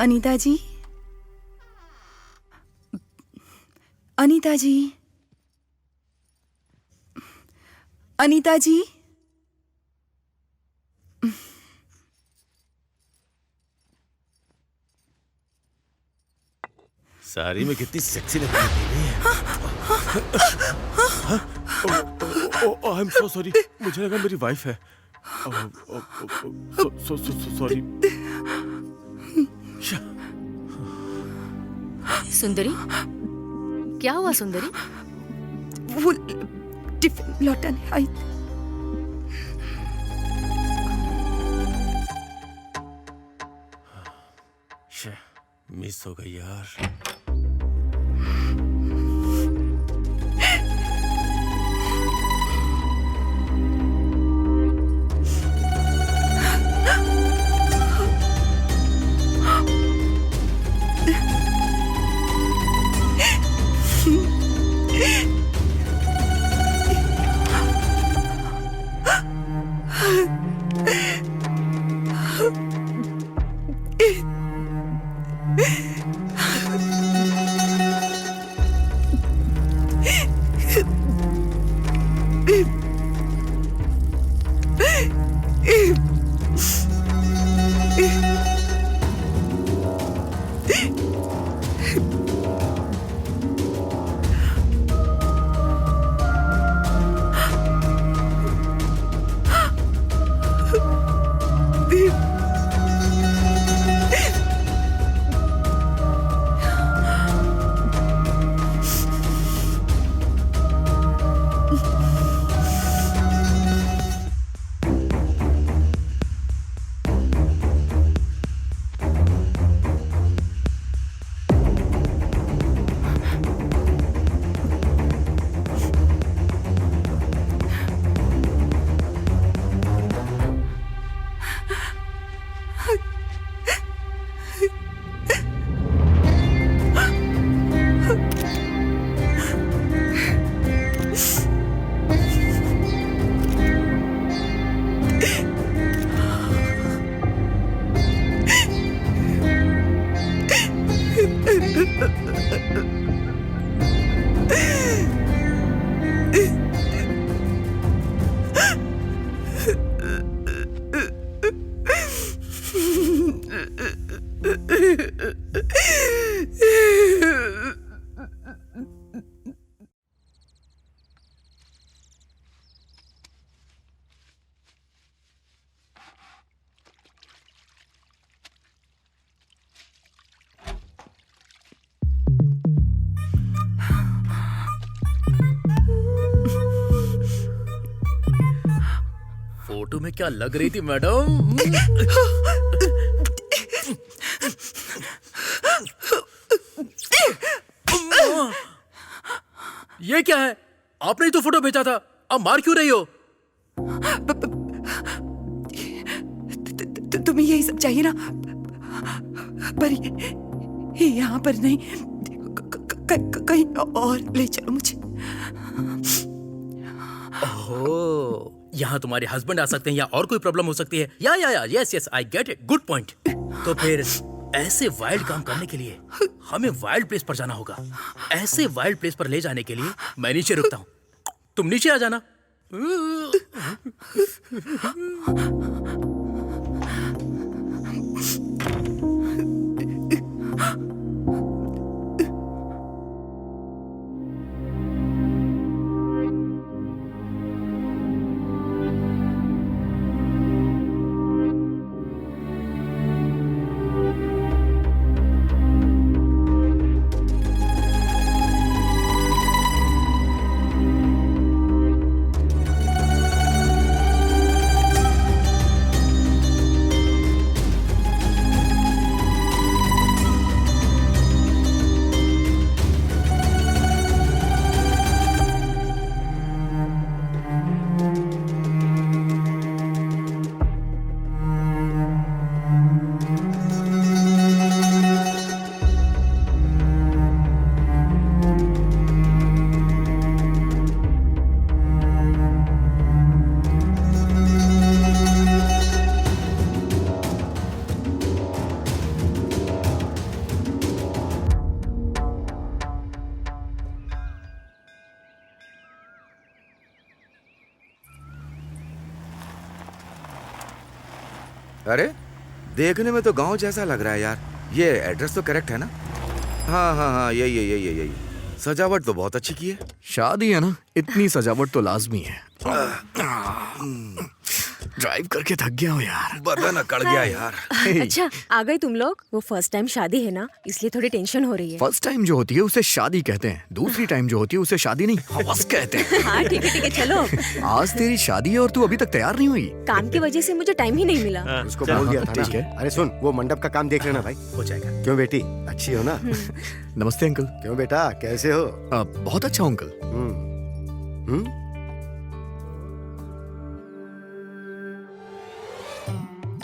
अनीता जी, अनीता जी, अनीता जी। साड़ी में कितनी सेक्सी लग रही है। आई एम सो सॉरी, मुझे लगा मेरी वाइफ है। सॉरी। सुंदरी, क्या हुआ सुंदरी? वो टिफिन लौटाने आई। मिस हो गई यार। फोटो में क्या लग रही थी मैडम? ये क्या है? आपने ही तो फोटो भेजा था, अब मार क्यों रही हो? तुम्हें यही सब चाहिए ना? पर ये यहाँ पर नहीं, कहीं और ले चलो मुझे। ओह, यहाँ तुम्हारे हस्बैंड आ सकते हैं या और कोई प्रॉब्लम हो सकती है। या yes I get it, good point. तो फिर ऐसे वाइल्ड काम करने के लिए हमें वाइल्ड प्लेस पर जाना होगा। ऐसे वाइल्ड प्लेस पर ले जाने के लिए मैं नीचे रुकता हूँ, तुम नीचे आ जाना। अरे देखने में तो गांव जैसा लग रहा है यार। ये एड्रेस तो करेक्ट है ना? हाँ हाँ हाँ, यही। सजावट तो बहुत अच्छी की है। शादी है ना, इतनी सजावट तो लाजमी है। ड्राइव करके थक गया हूँ यार, बदन अकड़ गया यार। अच्छा आ गए तुम लोग। वो फर्स्ट टाइम शादी है ना, इसलिए थोड़ी टेंशन हो रही है। फर्स्ट टाइम जो होती है उसे शादी कहते हैं, दूसरी टाइम जो होती है उसे शादी नहीं हवस कहते हैं। हाँ ठीक है चलो। आज तेरी शादी है और तू अभी तक तैयार नहीं हुई। काम की वजह से मुझे टाइम ही नहीं मिला। उसको बोल दिया था ठीक ना। है। अरे सुन, वो मंडप का काम देख लेना भाई। हो जाएगा। क्यों बेटी, अच्छी हो ना? नमस्ते अंकल। क्यों बेटा, कैसे हो? बहुत अच्छा हूँ अंकल। हम्म?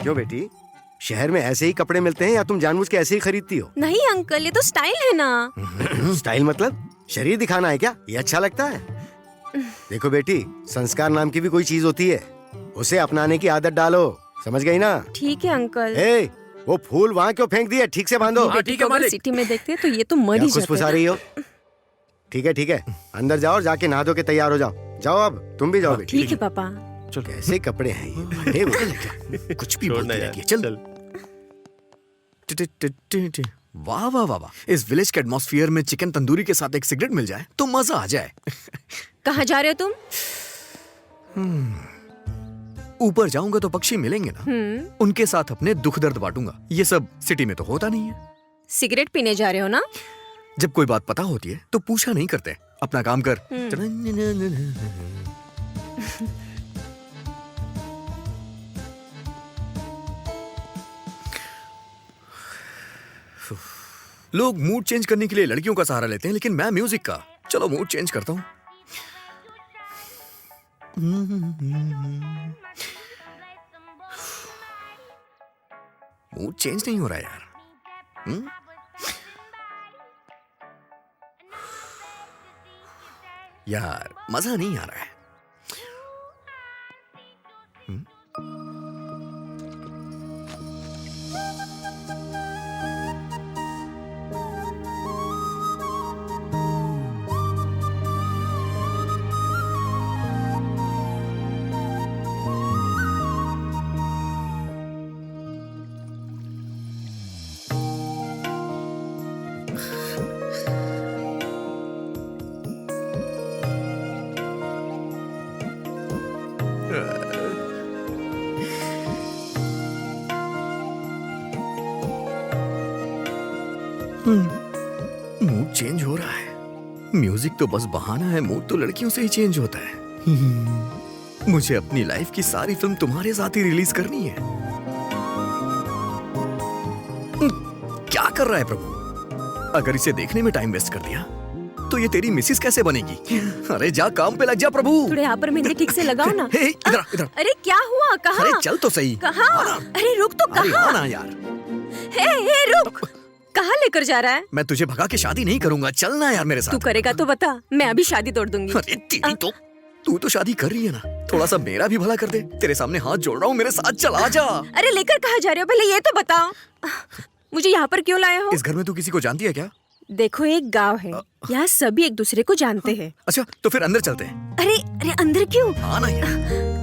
क्यों बेटी, शहर में ऐसे ही कपड़े मिलते हैं या तुम जानबूझ के ऐसे ही खरीदती हो? नहीं अंकल, ये तो स्टाइल है ना। स्टाइल मतलब शरीर दिखाना है क्या? ये अच्छा लगता है? देखो बेटी, संस्कार नाम की भी कोई चीज होती है, उसे अपनाने की आदत डालो, समझ गई ना? ठीक है अंकल। ए, वो फूल वहाँ क्यों फेंक दिए? ठीक से बांधो। हाँ, ठीक है मालिक। सिटी में देखते तो ये तो मर क्या ही खुशफुसा जाते। रही हो? ठीक है, अंदर जाओ और जाके नहा धो के तैयार हो जाओ। जाओ अब तुम भी जाओ बेटी। ठीक है पापा। चल कैसे कपड़े हैं ये? फटे हुए। कुछ भी बोलती रहती है। चल। वाह वाह वाह वाह, इस विलेज के एटमॉस्फेयर में चिकन तंदूरी के साथ एक सिगरेट मिल जाए तो मजा आ जाए। कहाँ जा रहे हो तुम? ऊपर जाऊंगा तो पक्षी मिलेंगे ना, उनके साथ अपने दुख दर्द बांटूंगा। ये सब सिटी में तो होता नहीं है। सिगरेट पीने जा रहे हो ना? जब कोई बात पता होती है तो पूछा नहीं करते, अपना काम कर। लोग मूड चेंज करने के लिए लड़कियों का सहारा लेते हैं, लेकिन मैं म्यूजिक का। चलो मूड चेंज करता हूं। मूड चेंज नहीं हो रहा यार। यार मजा नहीं आ रहा है। मूड चेंज हो रहा है। म्यूजिक तो बस बहाना है, मूड तो लड़कियों से ही चेंज होता है। मुझे अपनी लाइफ की सारी फिल्म तुम्हारे साथ ही रिलीज करनी है। क्या कर रहा है प्रभु? अगर इसे देखने में टाइम वेस्ट कर दिया तो ये तेरी मिसिस कैसे बनेगी? अरे जा काम पे लग जा प्रभु। थोड़े यहाँ पर मेहंदी ठीक से लगाओ ना। हे, इधर इधर। अरे क्या हुआ? कहाँ? अरे चल तो सही। कहाँ? आना। अरे रुक तो। अरे कहाँ? आना यार। हे रुक। कहाँ लेकर जा रहा है? मैं तुझे भगा के शादी नहीं करूंगा, चलना यार मेरे साथ। तू करेगा तो बता, मैं अभी शादी तोड़ दूंगी। अरे तेरी तो, तू तो शादी कर रही है ना, थोड़ा सा मेरा भी भला कर दे। तेरे सामने हाथ जोड़ रहा हूँ, मेरे साथ चल आ जा। अरे लेकर कहाँ जा रहे हो, पहले ये तो बताओ। मुझे यहाँ पर क्यों लाए हो? इस घर में तू किसी को जानती है क्या? देखो एक गांव है, यहाँ सभी एक दूसरे को जानते हैं। अच्छा तो फिर अंदर चलते हैं। अरे अंदर क्यों? आना यार।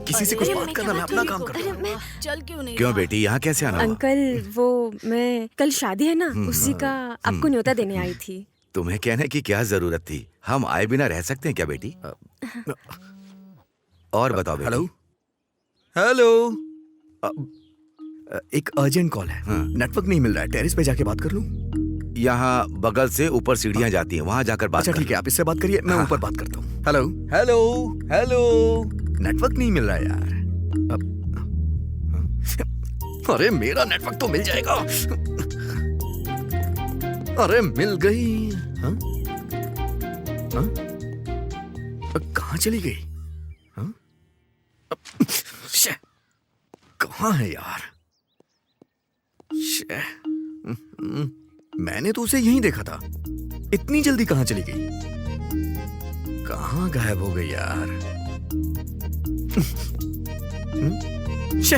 किसी से कुछ बात करना, मैं अपना काम करता हूँ। चल क्यों नहीं? क्यों बेटी, यहाँ कैसे आना हुआ? अंकल वो मैं कल शादी है ना, उसी का आपको न्योता देने आई थी। तुम्हें कहने की क्या जरूरत थी? हम आए बिना रह सकते हैं क्या बेटी? और बताओ बेटी। Hello hello. एक अर्जेंट कॉल है। नेटवर्क नहीं मिल रहा है, टेरेस पे जाके बात कर लूं? यहाँ बगल से ऊपर सीढ़ियाँ जाती हैं, वहाँ जाकर बात अच्छा कर ठीक है, आप इससे बात करिए, मैं ऊपर बात करता हूँ। Hello hello hello. नेटवर्क नहीं मिल रहा है यार। अरे मेरा नेटवर्क तो मिल जाएगा। अरे मिल गई। हाँ? हाँ? कहाँ चली गई? हाँ? कहाँ है यार? मैंने तो उसे यहीं देखा था, इतनी जल्दी कहाँ चली गई? कहाँ गायब हो गई यार? शे।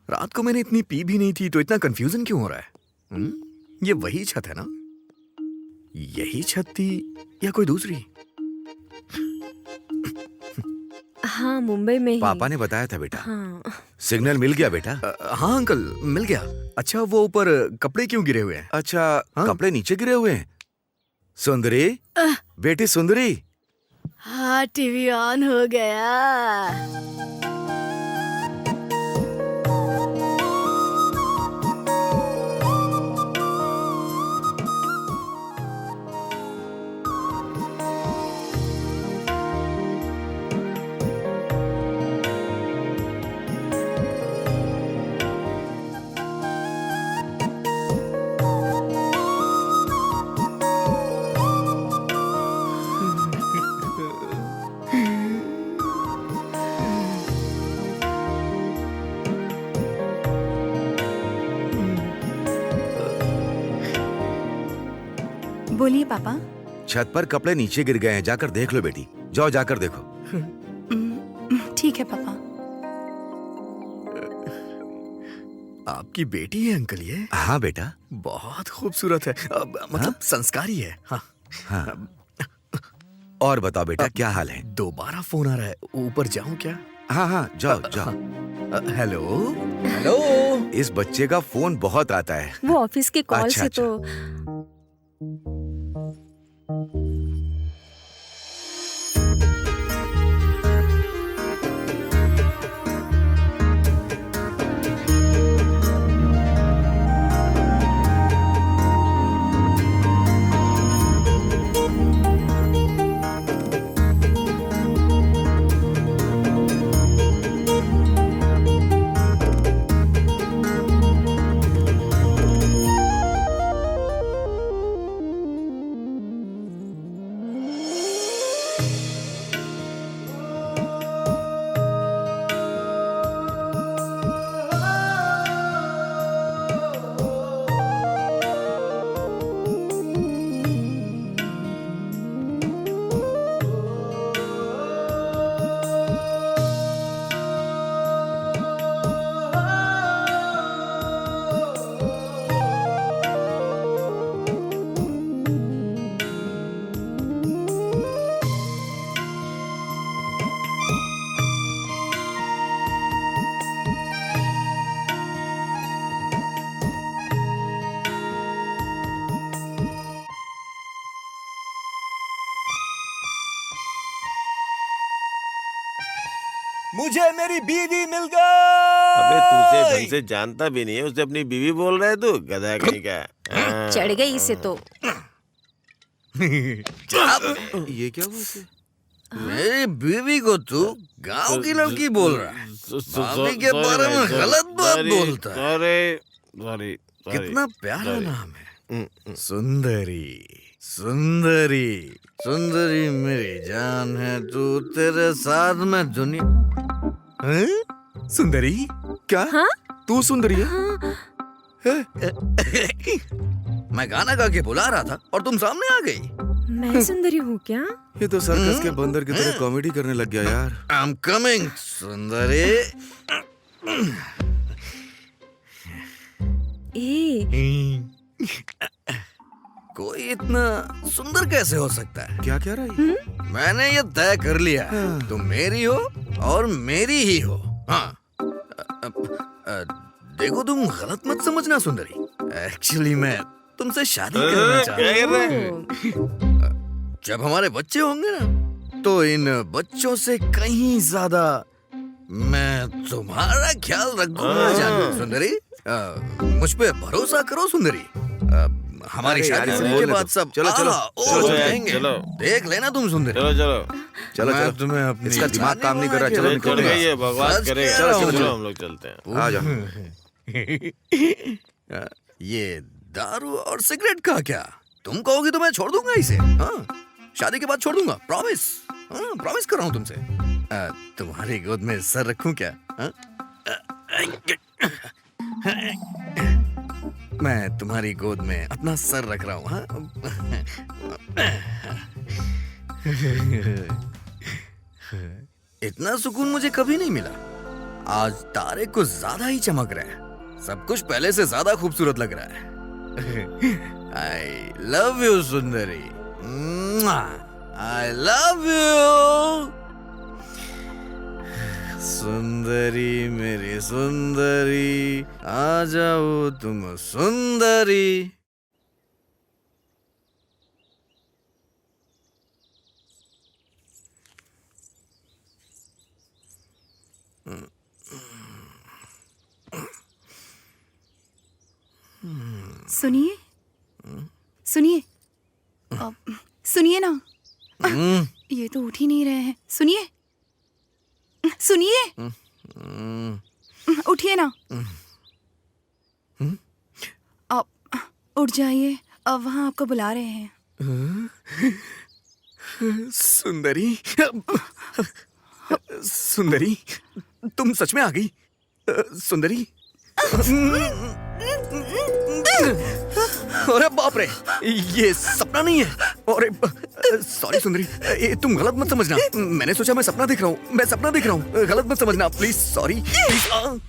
रात को मैंने इतनी पी भी नहीं थी तो इतना कंफ्यूजन क्यों हो रहा है? ये वही छत है ना? यही छत थी या कोई दूसरी? हाँ, मुंबई में ही। पापा ने बताया था बेटा। हाँ। सिग्नल मिल गया बेटा? हाँ अंकल, मिल गया। अच्छा, वो ऊपर कपड़े क्यों गिरे हुए हैं? अच्छा, हाँ? कपड़े नीचे गिरे हुए हैं। सुंदरी, बेटी सुंदरी। हाँ, टीवी ऑन हो गया। बोलिए पापा। छत पर कपड़े नीचे गिर गए हैं, जाकर देख लो बेटी। जाओ जाकर देखो। ठीक है पापा। आपकी बेटी है अंकल ये? हाँ बेटा। बहुत खूबसूरत है, मतलब संस्कारी है। हाँ। हाँ। और बताओ बेटा, क्या हाल है? दोबारा फोन आ रहा है, ऊपर जाऊं क्या? हाँ हाँ, जाओ जाओ। Hello hello. इस बच्चे का फोन बहुत आता है। वो ऑफिस के कॉल अच्छा, से अच्छा। तो। मुझे मेरी बीवी मिल गई। अबे तू उसे ढंग से जानता भी नहीं है, उसे अपनी बीवी बोल रहा है तू, गधा कहीं का। हाँ। चढ़ गई इसे तो। ये क्या हुआ इसे? मेरी बीवी को तू गांव की लड़की बोल रहा है? भाभी के बारे में गलत बात बोलता है। सॉरी। कितना प्यारा नाम है, सुंदरी। सुंदरी सुंदरी मेरी जान है, तू तेरे साथ में दुनिया। हैं? सुंदरी क्या? हाँ? तू सुंदरी है? मैं गाना गा के बुला रहा था और तुम सामने आ गई। मैं सुंदरी हूँ क्या? ये तो सर्कस के बंदर की तरह कॉमेडी करने लग गया यार। आई एम कमिंग सुंदरी। कोई इतना सुंदर कैसे हो सकता है? क्या कह रहा है? मैंने ये तय कर लिया है, तुम मेरी हो और मेरी ही हो। हाँ। देखो, तुम गलत मत समझना सुंदरी। एक्चुअली मैं तुमसे शादी करना चाहता हूँ। जब हमारे बच्चे होंगे ना, तो इन बच्चों से कहीं ज्यादा मैं तुम्हारा ख्याल रखूंगा जानू सुंदरी। मुझ पे भरोसा करो सुंदरी। हमारी अरे शादी यार, के बोलने बाद दो। सब चलो, चलो, चलो यार, कहेंगे। चलो। देख लेना तुम सुंदरी। चलो मैं तुम्हें अपनी इसका दिमाग काम नहीं कर रहा। चलो चल निकलो गई है, सच बकवास कह करेगा। रहा हूँ। चलो हम लोग चलते हैं। आ जाओ। ये दारू और सिगरेट का क्या? तुम कहोगी तो मैं छोड़ दूंगा इसे। हाँ, शादी के बाद छोड़ दूंगा, प्रॉमिस। हाँ, प्रॉमिस कर रहा हूँ तुमसे। तुम्हारी गोद में सर रखूं क्या? हाँ? मैं तुम्हारी गोद में अपना सर रख रहा हूँ। हाँ? इतना सुकून मुझे कभी नहीं मिला। आज तारे कुछ ज्यादा ही चमक रहे हैं। सब कुछ पहले से ज्यादा खूबसूरत लग रहा है। I love you Sundari, I love you सुंदरी, मेरी सुंदरी, आ जाओ तुम सुंदरी। सुनिए सुनिए सुनिए ना, ये तो उठ ही नहीं रहे हैं। सुनिए सुनिए, उठिए ना। अब उठ जाइए, अब वहाँ आपको बुला रहे हैं। सुंदरी, सुंदरी, तुम सच में आ गई? सुंदरी, अरे बाप रे, ये सपना नहीं है। अरे सॉरी सुंदरी, तुम गलत मत समझना। मैंने सोचा मैं सपना देख रहा हूँ, मैं सपना देख रहा हूँ, गलत मत समझना प्लीज। Sorry please.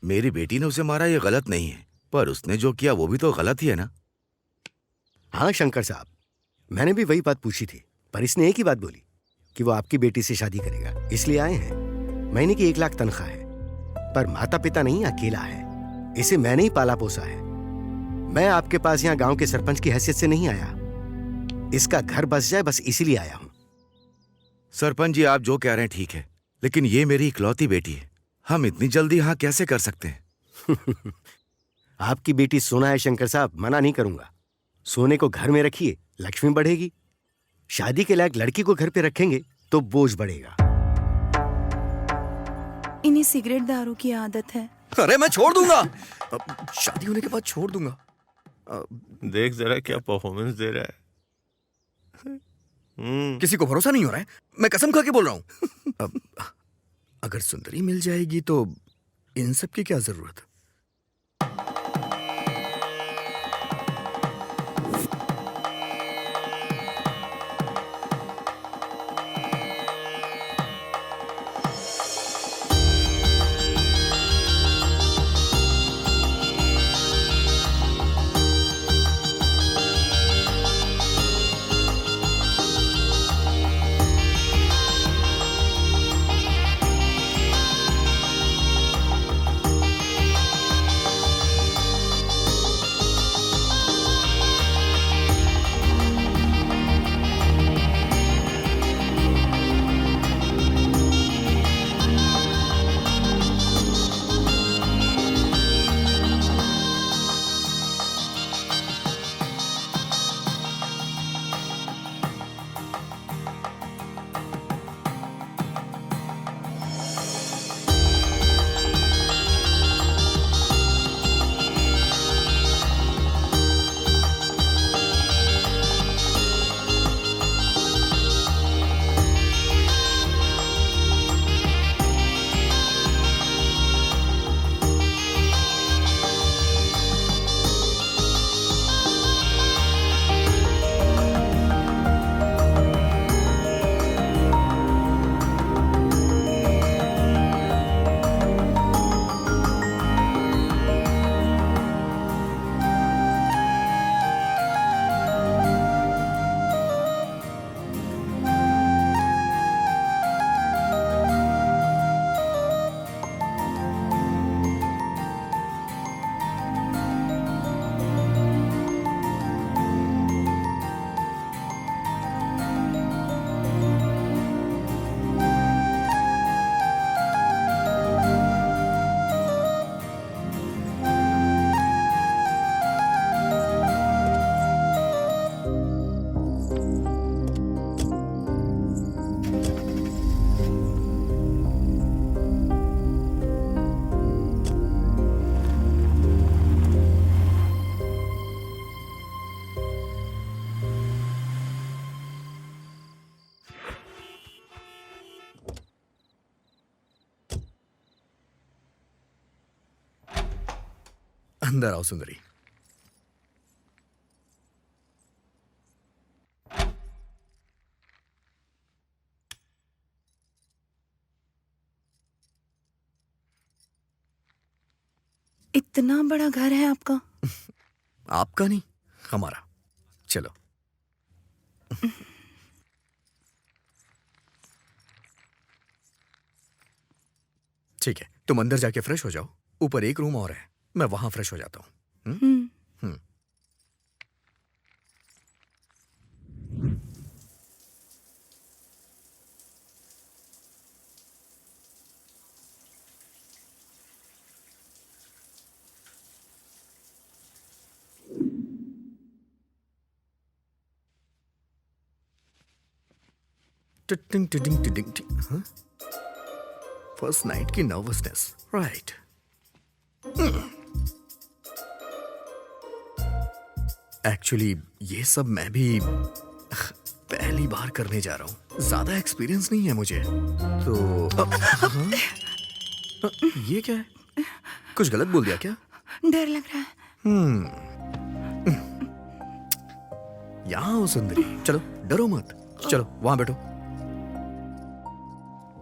मेरी बेटी ने उसे मारा, ये गलत नहीं है, पर उसने जो किया वो भी तो गलत ही है ना। हाँ शंकर साहब, मैंने भी वही बात पूछी थी, पर इसने एक ही बात बोली कि वो आपकी बेटी से शादी करेगा, इसलिए आए हैं। महीने की 1 लाख तनख्वाह है, पर माता पिता नहीं, अकेला है। इसे मैंने ही पाला पोसा है। मैं आपके पास यहाँ गांव के सरपंच की हैसियत से नहीं आया, इसका घर बस जाए बस इसीलिए आया हूं। सरपंच जी, आप जो कह रहे हैं ठीक है, लेकिन ये मेरी इकलौती बेटी है, हम इतनी जल्दी यहाँ कैसे कर सकते हैं? आपकी बेटी सोना है शंकर साहब, मना नहीं करूंगा। सोने को घर में रखिए, लक्ष्मी बढ़ेगी। शादी के लायक लड़की को घर पे रखेंगे तो बोझ बढ़ेगा। इन्हें सिगरेट दारू की आदत है। अरे मैं छोड़ दूंगा, शादी होने के बाद छोड़ दूंगा। देख जरा क्या परफॉर्मेंस दे रहा है। किसी को भरोसा नहीं हो रहा है, मैं कसम खा के बोल रहा हूं। अगर सुंदरी मिल जाएगी तो इन सब की क्या जरूरत? अंदर आओ सुंदरी। इतना बड़ा घर है आपका? आपका नहीं, हमारा। चलो। ठीक है, तुम अंदर जाके फ्रेश हो जाओ। ऊपर एक रूम और है, मैं वहां फ्रेश हो जाता हूँ। टिटिंग टिटिंग टिटिंग टिंग। हाँ? फर्स्ट नाइट की नर्वसनेस, राइट। एक्चुअली ये सब मैं भी पहली बार करने जा रहा हूँ, ज्यादा एक्सपीरियंस नहीं है मुझे तो। ये क्या है? कुछ गलत बोल दिया क्या? डर लग रहा है। यहाँ हो सुंदरी, चलो डरो मत, चलो वहां बैठो,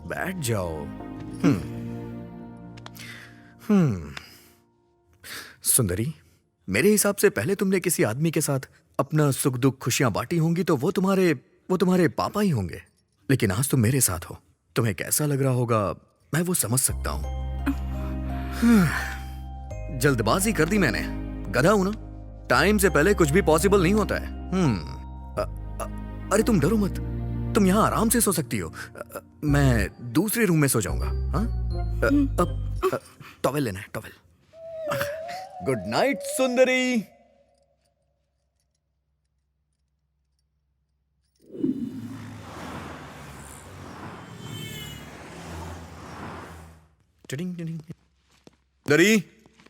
बैठ जाओ। सुंदरी, मेरे हिसाब से पहले तुमने किसी आदमी के साथ अपना सुख दुख खुशियां बांटी होंगी तो वो तुम्हारे पापा ही होंगे। लेकिन आज तुम मेरे साथ हो, तुम्हें कैसा लग रहा होगा मैं वो समझ सकता हूं। जल्दबाजी कर दी मैंने, गधा हूं ना, टाइम से पहले कुछ भी पॉसिबल नहीं होता है। अरे तुम डरो मत, तुम यहाँ आराम से सो सकती हो, मैं दूसरे रूम में सो जाऊंगा। हाँ? अब टॉवेल लेना है, टॉवेल। गुड नाइट सुंदरी। सुंदरी,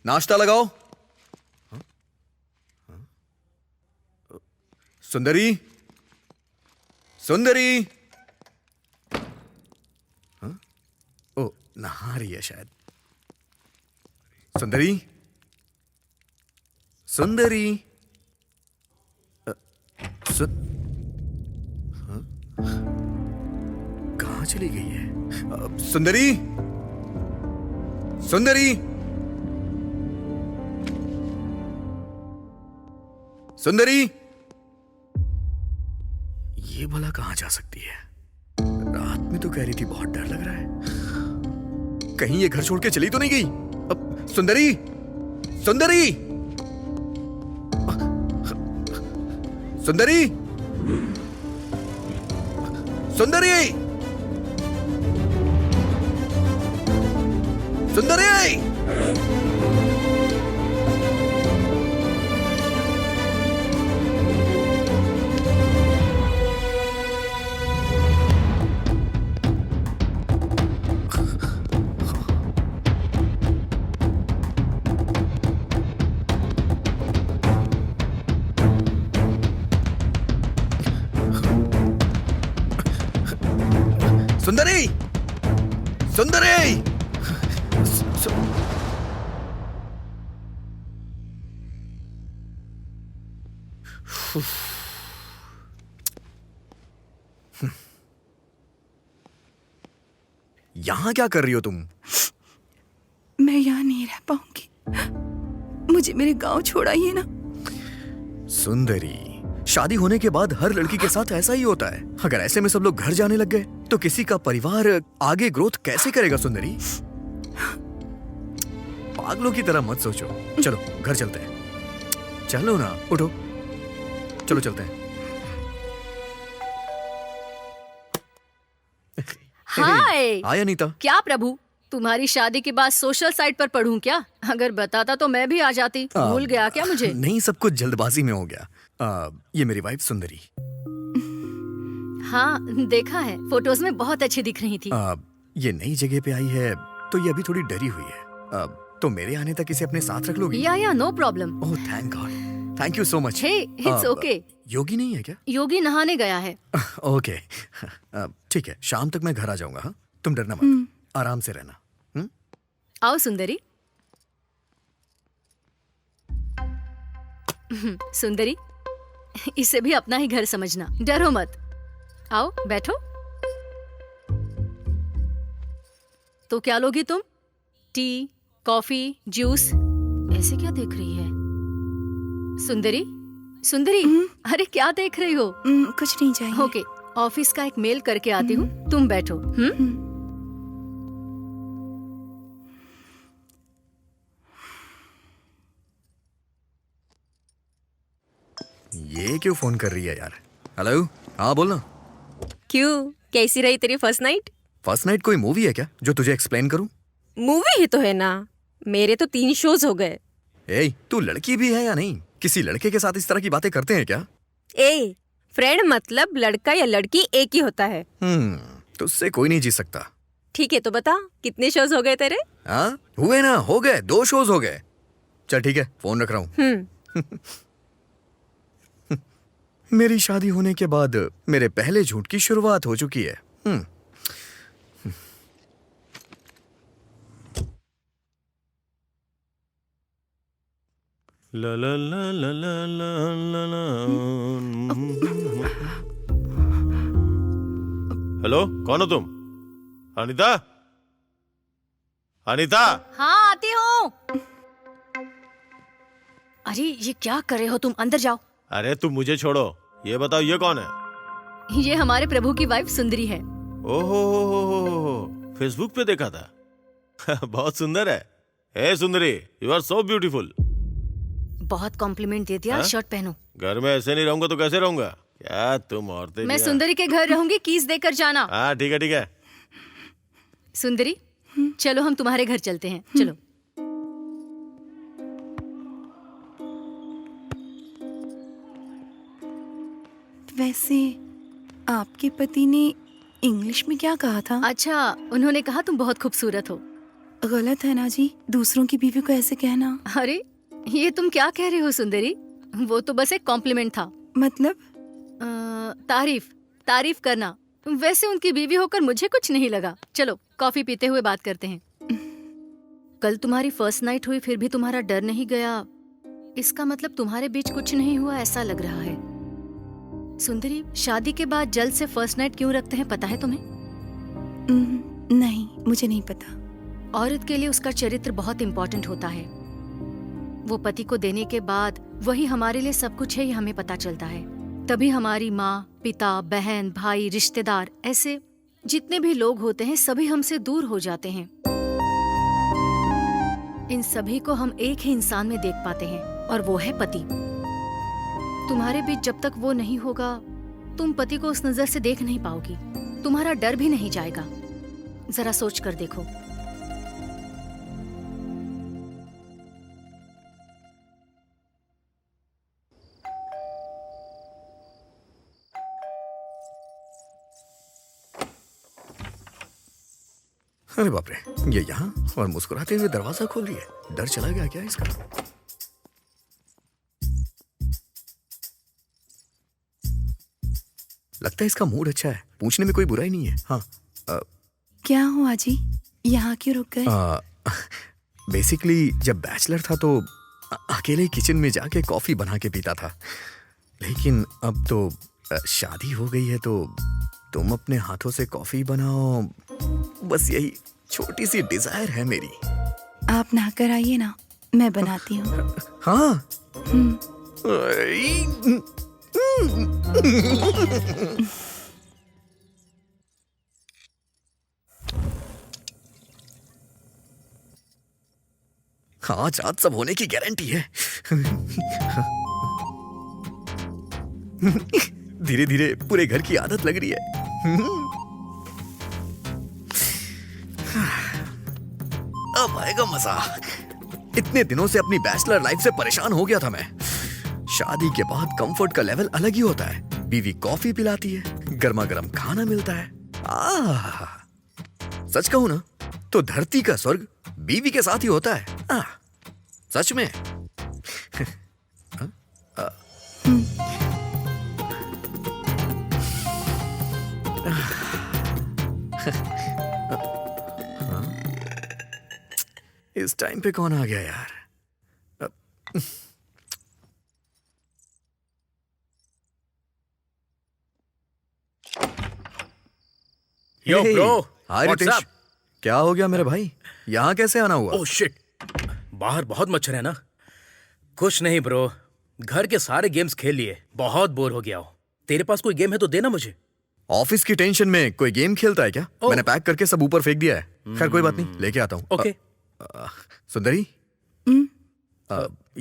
नाश्ता लगाओ। हाँ? हाँ? सुंदरी, सुंदरी। हाँ? ओ, नहा रही है शायद। सुंदरी, सुंदरी। हाँ? कहाँ चली गई है? सुंदरी, सुंदरी, सुंदरी। ये भला कहाँ जा सकती है? रात में तो कह रही थी बहुत डर लग रहा है, कहीं ये घर छोड़ के चली तो नहीं गई? अब सुंदरी, सुंदरी, सुंदरी, सुंदरी, सुंदरी। सुंदरी, सुंदरी। यहां क्या कर रही हो तुम? मैं यहाँ नहीं रह पाऊंगी, मुझे मेरे गांव छोड़ाइए ना। सुंदरी, शादी होने के बाद हर लड़की के साथ ऐसा ही होता है। अगर ऐसे में सब लोग घर जाने लग गए तो किसी का परिवार आगे ग्रोथ कैसे करेगा? सुंदरी, पागलों की तरह मत सोचो। चलो घर चलते हैं। चलो ना, उठो, चलो चलते हैं। हाय। हाय अनीता। क्या प्रभु, तुम्हारी शादी के बाद सोशल साइट पर पढ़ूं क्या? अगर बताता तो मैं भी आ जाती। भूल गया क्या मुझे? नहीं, सब कुछ जल्दबाजी में हो गया। ये मेरी वाइफ सुंदरी। हाँ, देखा है, फोटोज में बहुत अच्छी दिख रही थी। ये नई जगह पे आई है तो ये अभी थोड़ी डरी हुई है। तो मेरे आने तक इसे अपने साथ रख लोगी? या no problem. Oh thank God, thank you so much. Hey, it's okay. Yogi नहीं है क्या? योगी नहाने गया है। ओके, ठीक है, शाम तक मैं घर आ जाऊंगा। हाँ, तुम डरना मत, आराम से रहना। आओ सुंदरी। सुंदरी, इसे भी अपना ही घर समझना, डरो मत। आओ बैठो। तो क्या लोगी तुम? T, coffee, juice? ऐसे क्या देख रही है? सुंदरी, सुंदरी, अरे क्या देख रही हो? कुछ नहीं चाहिए। ओके, ऑफिस का एक मेल करके आती हूँ, तुम बैठो। ये क्यों फोन कर रही है यार? हेलो, हाँ बोलना। क्यों, कैसी रही तेरी फर्स्ट नाइट? फर्स्ट नाइट कोई मूवी है क्या जो तुझे एक्सप्लेन करूं? मूवी ही तो है ना, मेरे तो 3 शोज हो गए। ए, तू लड़की भी है या नहीं? किसी लड़के के साथ इस तरह की बातें करते हैं क्या? ए, फ्रेंड मतलब लड़का या लड़की एक ही होता है। तुझसे कोई नहीं जी सकता। ठीक है तो बता, कितने शोज हो गए तेरे? हाँ हुए ना, हो गए, 2 शोज हो गए। चल ठीक है, फोन रख रहा हूँ। मेरी शादी होने के बाद मेरे पहले झूठ की शुरुआत हो चुकी है। ला ला ला ला ला ला ला ला। हेलो, कौन हो तुम? अनीता? अनीता? हाँ आती हूँ। अरे ये क्या कर रहे हो तुम? अंदर जाओ। अरे तुम मुझे छोड़ो, ये बताओ ये कौन है? ये हमारे प्रभु की वाइफ सुंदरी है। ओहो, फेसबुक पे देखा था। बहुत सुंदर है। हे सुंदरी, यू आर सो ब्यूटीफुल। बहुत कॉम्प्लीमेंट दे दिया। हाँ? शर्ट पहनो। घर में ऐसे नहीं रहूंगा तो कैसे रहूंगा? क्या तुम औरतें मैं भी हैं। सुंदरी के घर रहूंगी, कीज देकर जाना। हाँ ठीक है ठीक है। सुंदरी, चलो हम तुम्हारे घर चलते हैं, चलो। वैसे आपके पति ने इंग्लिश में क्या कहा था? अच्छा, उन्होंने कहा तुम बहुत खूबसूरत हो। गलत है ना जी, दूसरों की बीवी को ऐसे कहना। अरे ये तुम क्या कह रही हो सुंदरी? वो तो बस एक कॉम्प्लीमेंट था। मतलब? तारीफ करना। वैसे उनकी बीवी होकर मुझे कुछ नहीं लगा। चलो कॉफी पीते हुए बात करते हैं। कल तुम्हारी फर्स्ट नाइट हुई, फिर भी तुम्हारा डर नहीं गया। इसका मतलब तुम्हारे बीच कुछ नहीं हुआ ऐसा लग रहा है। सुंदरी, शादी के बाद जल्द से फर्स्ट नाइट क्यों रखते हैं, पता है तुम्हें? नहीं, मुझे नहीं पता। औरत के लिए उसका चरित्र बहुत इम्पोर्टेंट होता है। वो पति को देने के बाद वही हमारे लिए सब कुछ है, ये हमें पता चलता है। तभी हमारी माँ, पिता, बहन, भाई, रिश्तेदार, ऐसे जितने भी लोग होते हैं सभी हमसे दूर हो जाते हैं। इन सभी को हम एक ही इंसान में देख पाते हैं और वो है पति। तुम्हारे बीच जब तक वो नहीं होगा, तुम पति को उस नजर से देख नहीं पाओगी। तुम्हारा डर भी नहीं जाएगा। जरा सोच कर देखो। अरे बाप रे, ये यहाँ और मुस्कुराते हुए दरवाजा खोल रही है। डर चला गया क्या इसका? लगता है इसका मूड अच्छा है, पूछने में कोई बुराई नहीं है। हाँ क्या हुआ जी, यहाँ क्यों रुक गए? बेसिकली जब बैचलर था तो अकेले किचन में जाके कॉफी बना के पीता था, लेकिन अब तो शादी हो गई है तो तुम अपने हाथों से कॉफी बनाओ, बस यही छोटी सी डिजायर है मेरी। आप नहाकर आइए ना, मैं बनाती हूँ। हाँ। आज आज सब होने की गारंटी है। धीरे धीरे पूरे घर की आदत लग रही है। अब आएगा मजा। इतने दिनों से अपनी बैचलर लाइफ से परेशान हो गया था मैं। शादी के बाद कंफर्ट का लेवल अलग ही होता है। बीवी कॉफी पिलाती है, गर्मा गर्म खाना मिलता है। सच कहूं ना तो धरती का स्वर्ग बीवी के साथ ही होता है। सच में। इस टाइम पे कौन आ गया यार? Yo Hey, bro, hi what's Ritesh. Up? क्या हो गया मेरे भाई? यहाँ कैसे आना हुआ? ओह शिट, बाहर बहुत मच्छर है ना। कुछ नहीं ब्रो, घर के सारे गेम्स खेल लिए, बहुत बोर हो गया हूँ। तेरे पास कोई गेम है तो देना मुझे। ऑफिस की टेंशन में कोई गेम खेलता है क्या? ओ। मैंने पैक करके सब ऊपर फेंक दिया है। खैर कोई बात नहीं, लेके आता हूँ। ओके। सुंदरी,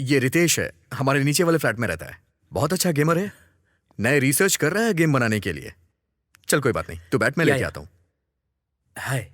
ये रितेश है, हमारे नीचे वाले फ्लैट में रहता है। बहुत अच्छा गेमर है, नए रिसर्च कर रहा है गेम बनाने के लिए। चल कोई बात नहीं, तू बैठ, मैं लेके आता हूँ। हाय।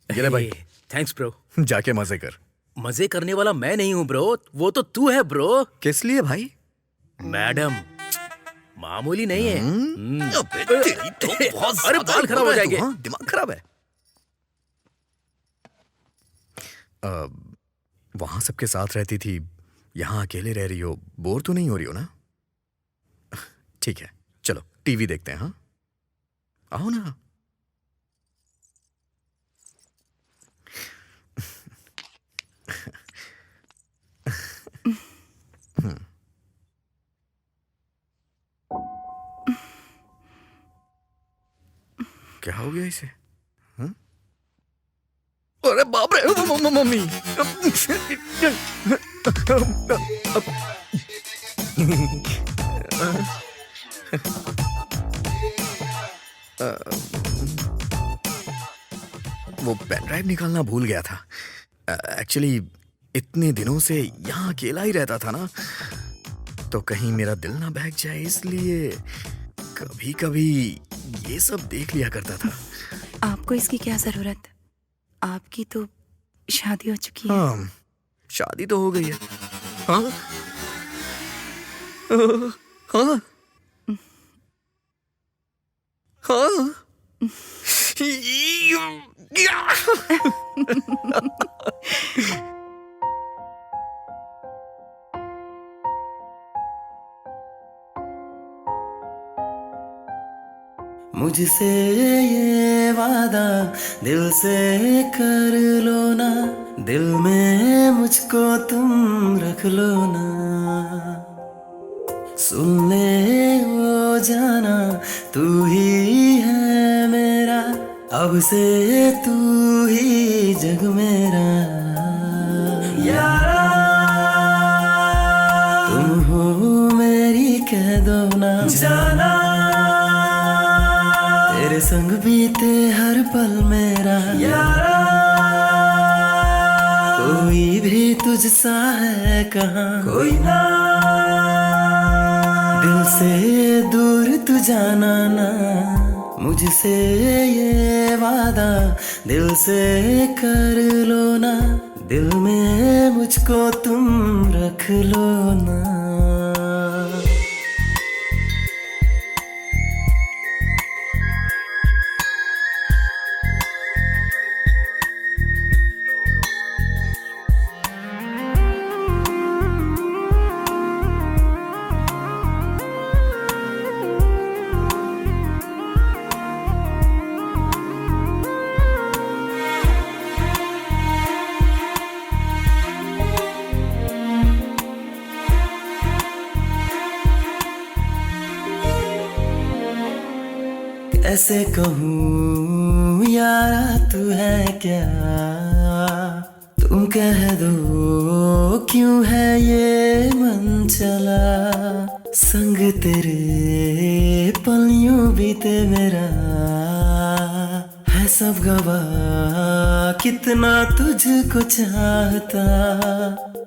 ये ले भाई, थैंक्स ब्रो। जाके मजे कर। मजे करने वाला मैं नहीं हूँ ब्रो, वो तो तू है ब्रो। किस लिए भाई? मैडम, मामूली नहीं है। अबे तेरी तो बहुत अरे ज्यादा बाल खराब हो बुरा है जाएंगे। तू, हाँ? दिमाग खराब है। वहां सबके साथ रहती थी, यहाँ अकेले रह रही हो, बोर तो नहीं हो रही हो ना? ठीक है, चलो टीवी देखते हैं। हाँ, आओ ना। क्या हो गया इसे? हाँ? अरे बाप रे, मम्मी। वो पेन ड्राइव निकालना भूल गया था। एक्चुअली इतने दिनों से यहाँ अकेला ही रहता था ना, तो कहीं मेरा दिल ना बहक जाए, इसलिए कभी कभी ये सब देख लिया करता था। आपको इसकी क्या जरूरत? आपकी तो शादी हो चुकी है। हाँ, शादी तो हो गई है। हाँ हाँ हाँ। मुझसे ये वादा दिल से कर लो ना, दिल में मुझको तुम रख लो ना। सुन ले वो जाना, तू ही है मेरा, अब से तू ही जग मेरा। यारा तुम हो मेरी, कह दो ना जाना, तेरे संग बीते हर पल मेरा। यारा कोई भी तुझसा है कहाँ, कोई ना, दिल से दूर तू जाना ना। मुझसे ये वादा दिल से कर लो ना, दिल में मुझको तुम रख लो ना। कैसे कहूँ यारा तू है क्या, तुम कह दो क्यों है ये मन चला। संग तेरे पल यूं बीते मेरा, है सब गवाह कितना तुझको चाहता।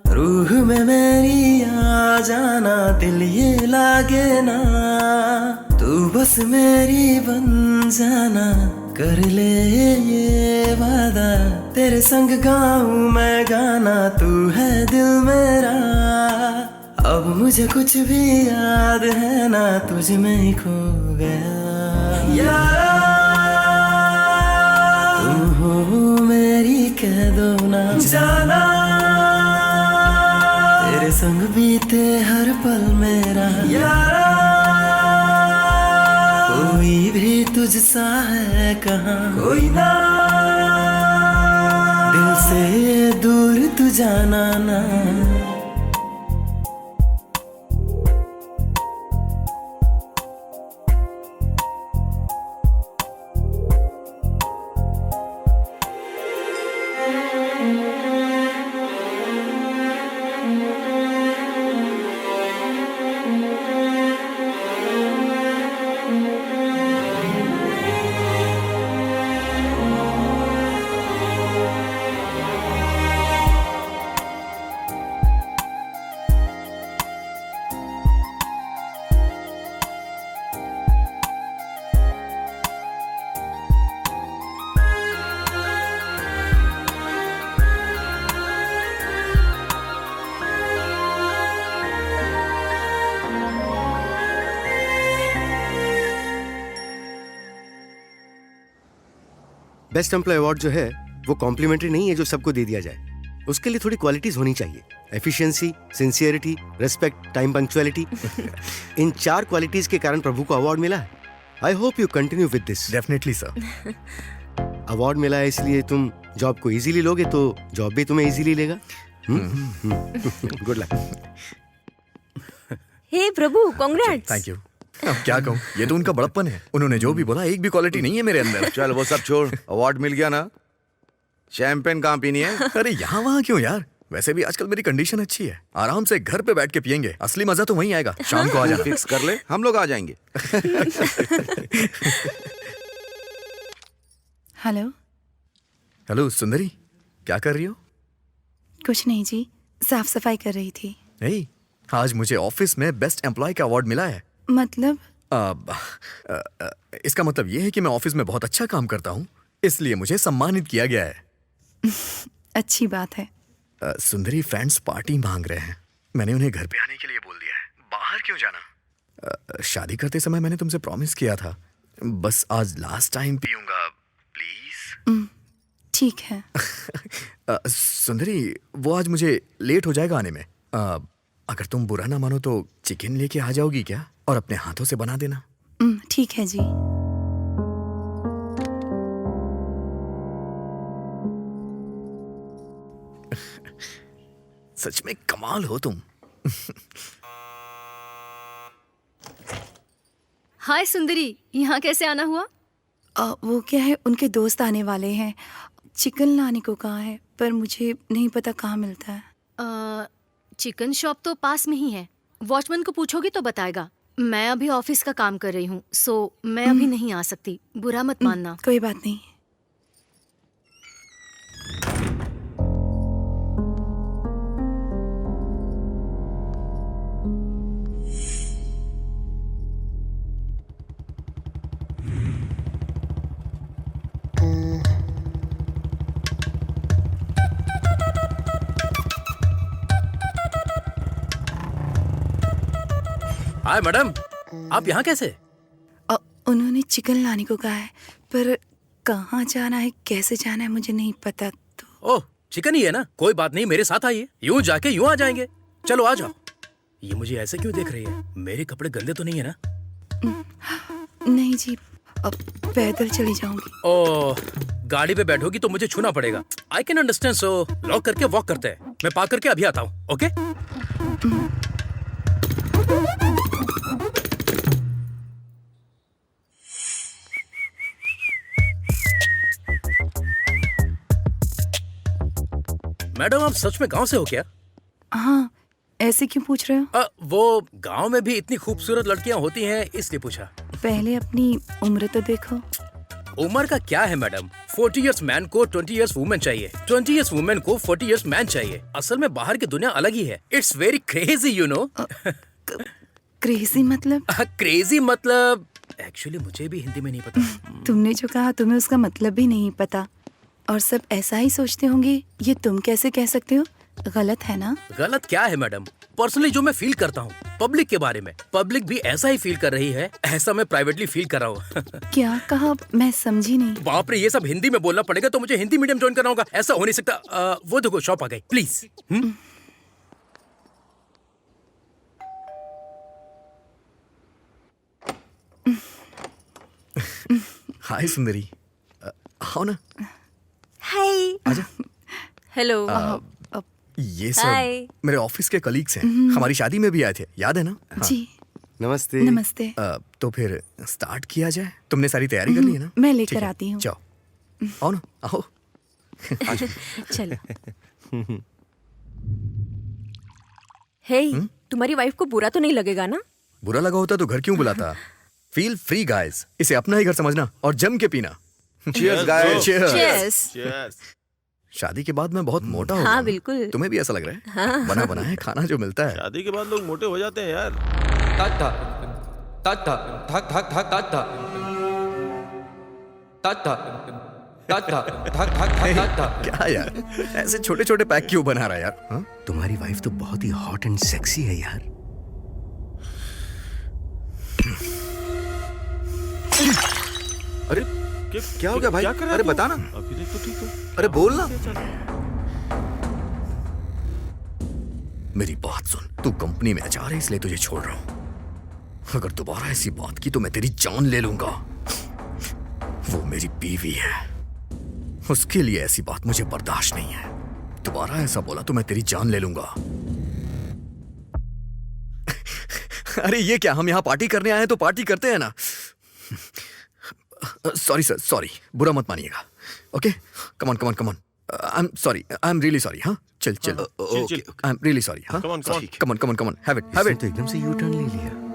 रूह में मेरी आ जाना, दिल ये लागे ना, तू बस मेरी बन जाना। कर ले ये वादा, तेरे संग गाऊं मैं गाना, तू है दिल मेरा। अब मुझे कुछ भी याद है ना, तुझ में ही खो गया यारा। मेरी कह दो ना जाना, तेरे संग बीते हर पल मेरा यारा, कोई भी तुझसा है कहाँ कोई ना, दिल से दूर तू जाना ना। बेस्ट एम्प्लॉय अवार्ड जो है वो कॉम्प्लीमेंट्री नहीं है जो सबको दे दिया जाए, उसके लिए थोड़ी क्वालिटीज होनी चाहिए। Efficiency, sincerity, respect, time punctuality. इन 4 क्वालिटीज के कारण प्रभु को अवार्ड मिला है। I hope you continue with this. Definitely sir. Award मिला है इसलिए तुम जॉब को इजीली लोगे तो जॉब भी तुम्हें इजीली लेगा। Good luck. हे प्रभु, कांग्रेट्स। Thank you. अब क्या कहूँ, ये तो उनका बड़प्पन है। उन्होंने जो भी बोला एक भी क्वालिटी नहीं है मेरे अंदर। चल वो सब छोड़, अवार्ड मिल गया ना, शैंपेन कहाँ पीनी है? अरे यहाँ वहाँ क्यों यार, वैसे भी आजकल मेरी कंडीशन अच्छी है, आराम से घर पे बैठ के पियेंगे। असली मजा तो वहीं आएगा, शाम को आ जाना। फिक्स कर ले, हम लोग आ जाएंगे। हेलो। हेलो सुंदरी, क्या कर रही हो? कुछ नहीं जी, साफ सफाई कर रही थी। नहीं, आज मुझे ऑफिस में बेस्ट एम्प्लॉय का अवार्ड मिला है। मतलब? इसका मतलब ये है कि मैं ऑफिस में बहुत अच्छा काम करता हूँ, इसलिए मुझे सम्मानित किया गया है। अच्छी बात है। सुंदरी फ्रेंड्स पार्टी मांग रहे हैं, मैंने उन्हें घर पे आने के लिए बोल दिया है। बाहर क्यों जाना? शादी करते समय मैंने तुमसे प्रॉमिस किया था, बस आज लास्ट टाइम पीऊंगा, प्लीज। ठीक है। सुंदरी, वो आज मुझे लेट हो जाएगा आने में। अगर तुम बुरा ना मानो तो चिकन लेके आ जाओगी क्या, और अपने हाथों से बना देना। ठीक है जी। सच में कमाल हो तुम। हाय सुंदरी, यहाँ कैसे आना हुआ? वो क्या है, उनके दोस्त आने वाले हैं। चिकन लाने को कहा है, पर मुझे नहीं पता कहाँ मिलता है। चिकन शॉप तो पास में ही है, वॉचमैन को पूछोगी तो बताएगा। मैं अभी ऑफिस का काम कर रही हूँ, सो मैं अभी नहीं आ सकती, बुरा मत मानना। कोई बात नहीं। हाय मैडम, आप यहाँ कैसे? उन्होंने चिकन लाने को कहा है, पर कहाँ जाना है, कैसे जाना है मुझे नहीं पता। तो ओह, चिकन ही है ना, कोई बात नहीं, मेरे साथ आइए। यूं जाके यूं आ जाएंगे। चलो आ जाओ। ये मुझे ऐसे क्यों देख रही है? मेरे कपड़े गंदे तो नहीं है ना? नहीं जी, अब पैदल चली जाऊंगी। ओह, गाड़ी पे बैठोगी तो मुझे छूना पड़ेगा। I can understand, so lock करके वॉक करते हैं। मैं पार्क करके अभी आता हूँ। ओके? मैडम, आप सच में गांव से हो क्या? हाँ, ऐसे क्यों पूछ रहे हो? वो गांव में भी इतनी खूबसूरत लड़कियां होती हैं, इसलिए पूछा। पहले अपनी उम्र तो देखो। उम्र का क्या है मैडम? 40 इयर्स मैन को 20 इयर्स वुमेन चाहिए, 20 इयर्स वुमेन को 40 इयर्स मैन चाहिए। असल में बाहर की दुनिया अलग ही है। It's very crazy, you know. Crazy मतलब? क्रेजी मतलब एक्चुअली मुझे भी हिंदी में नहीं पता। तुमने जो कहा तुम्हें उसका मतलब भी नहीं पता, और सब ऐसा ही सोचते होंगे। ये तुम कैसे कह सकते हो? गलत है ना? गलत क्या है मैडम? पर्सनली जो मैं फील करता हूँ पब्लिक के बारे में। पब्लिक भी ऐसा ही फील कर रही है, ऐसा मैं प्राइवेटली फील कर रहा हूँ। क्या कहा, मैं समझी नहीं। बाप रे, ये सब हिंदी में बोलना पड़ेगा, तो मुझे हिंदी मीडियम ज्वाइन करना होगा। ऐसा हो नहीं सकता। वो देखो शॉप आ गई, प्लीज। हाय सुंदरी, आओ ना। हाय। आजा। हेलो। ये हाय। सब मेरे ऑफिस के कलीग्स हैं, हमारी शादी में भी आए थे, याद है ना? हाँ। जी नमस्ते। नमस्ते। तो फिर स्टार्ट किया जाए। तुमने सारी तैयारी कर ली है ना? मैं लेकर ठीक है, आती हूँ। जाओ, आओ ना, आओ। चलो। हे, तुम्हारी वाइफ को बुरा तो नहीं लगेगा ना? बुरा लगा होता तो घर क्यों बुलाता? फील फ्री गाइस, इसे अपना ही घर समझना और जम के पीना। Cheers, guys. Cheers। Cheers. शादी के बाद मैं बहुत मोटा हो गया हाँ हूँ। बिल्कुल। तुम्हें भी ऐसा लग रहा है? बना बना है खाना जो मिलता है। शादी के बाद लोग मोटे हो जाते हैं यार। क्या यार, ऐसे छोटे छोटे पैक क्यों बना रहा है यार? हाँ? तुम्हारी वाइफ तो बहुत ही हॉट एंड सेक्सी है यार। अरे क्या हो गया भाई? क्या कर रहा है अरे तू? बता ना। अभी देख तो ठीक है। अरे बोल ना। मेरी बात सुन, तू कंपनी में HR है इसलिए तुझे छोड़ रहा हूं। अगर दोबारा ऐसी बात की तो मैं तेरी जान ले लूंगा। वो मेरी बीवी है, उसके लिए ऐसी बात मुझे बर्दाश्त नहीं है। दोबारा ऐसा बोला तो मैं तेरी जान ले लूंगा। अरे ये क्या, हम यहाँ पार्टी करने आए हैं तो पार्टी करते हैं ना। सॉरी सर, सॉरी, बुरा मत मानिएगा। Okay, come on come on come on. I am sorry, I am really sorry. हाँ चल चल, chill. I am really sorry. हाँ Come on, come on. Come on come on come on, have it have इसने it. तो एकदम से U turn ले लिया।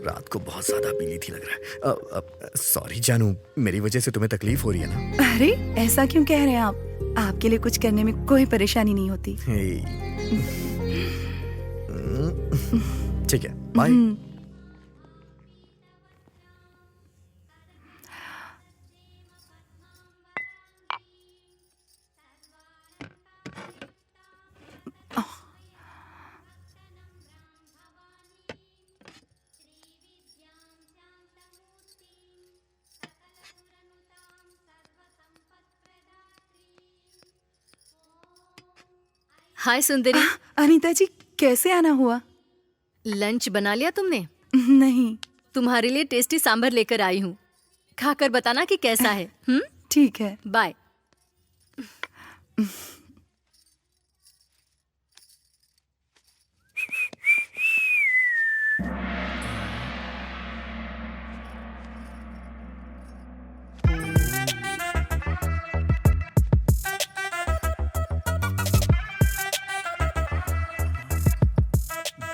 रात को बहुत ज्यादा पीली थी लग रहा है। सॉरी जानू, मेरी वजह से तुम्हें तकलीफ हो रही है ना? अरे ऐसा क्यों कह रहे हैं आप? आपके लिए कुछ करने में कोई परेशानी नहीं होती। ठीक है, बाय। हाय सुंदरी। अनीता जी, कैसे आना हुआ? लंच बना लिया तुमने? नहीं। तुम्हारे लिए टेस्टी सांभर लेकर आई हूँ, खाकर बताना कि कैसा है। ठीक है। बाय।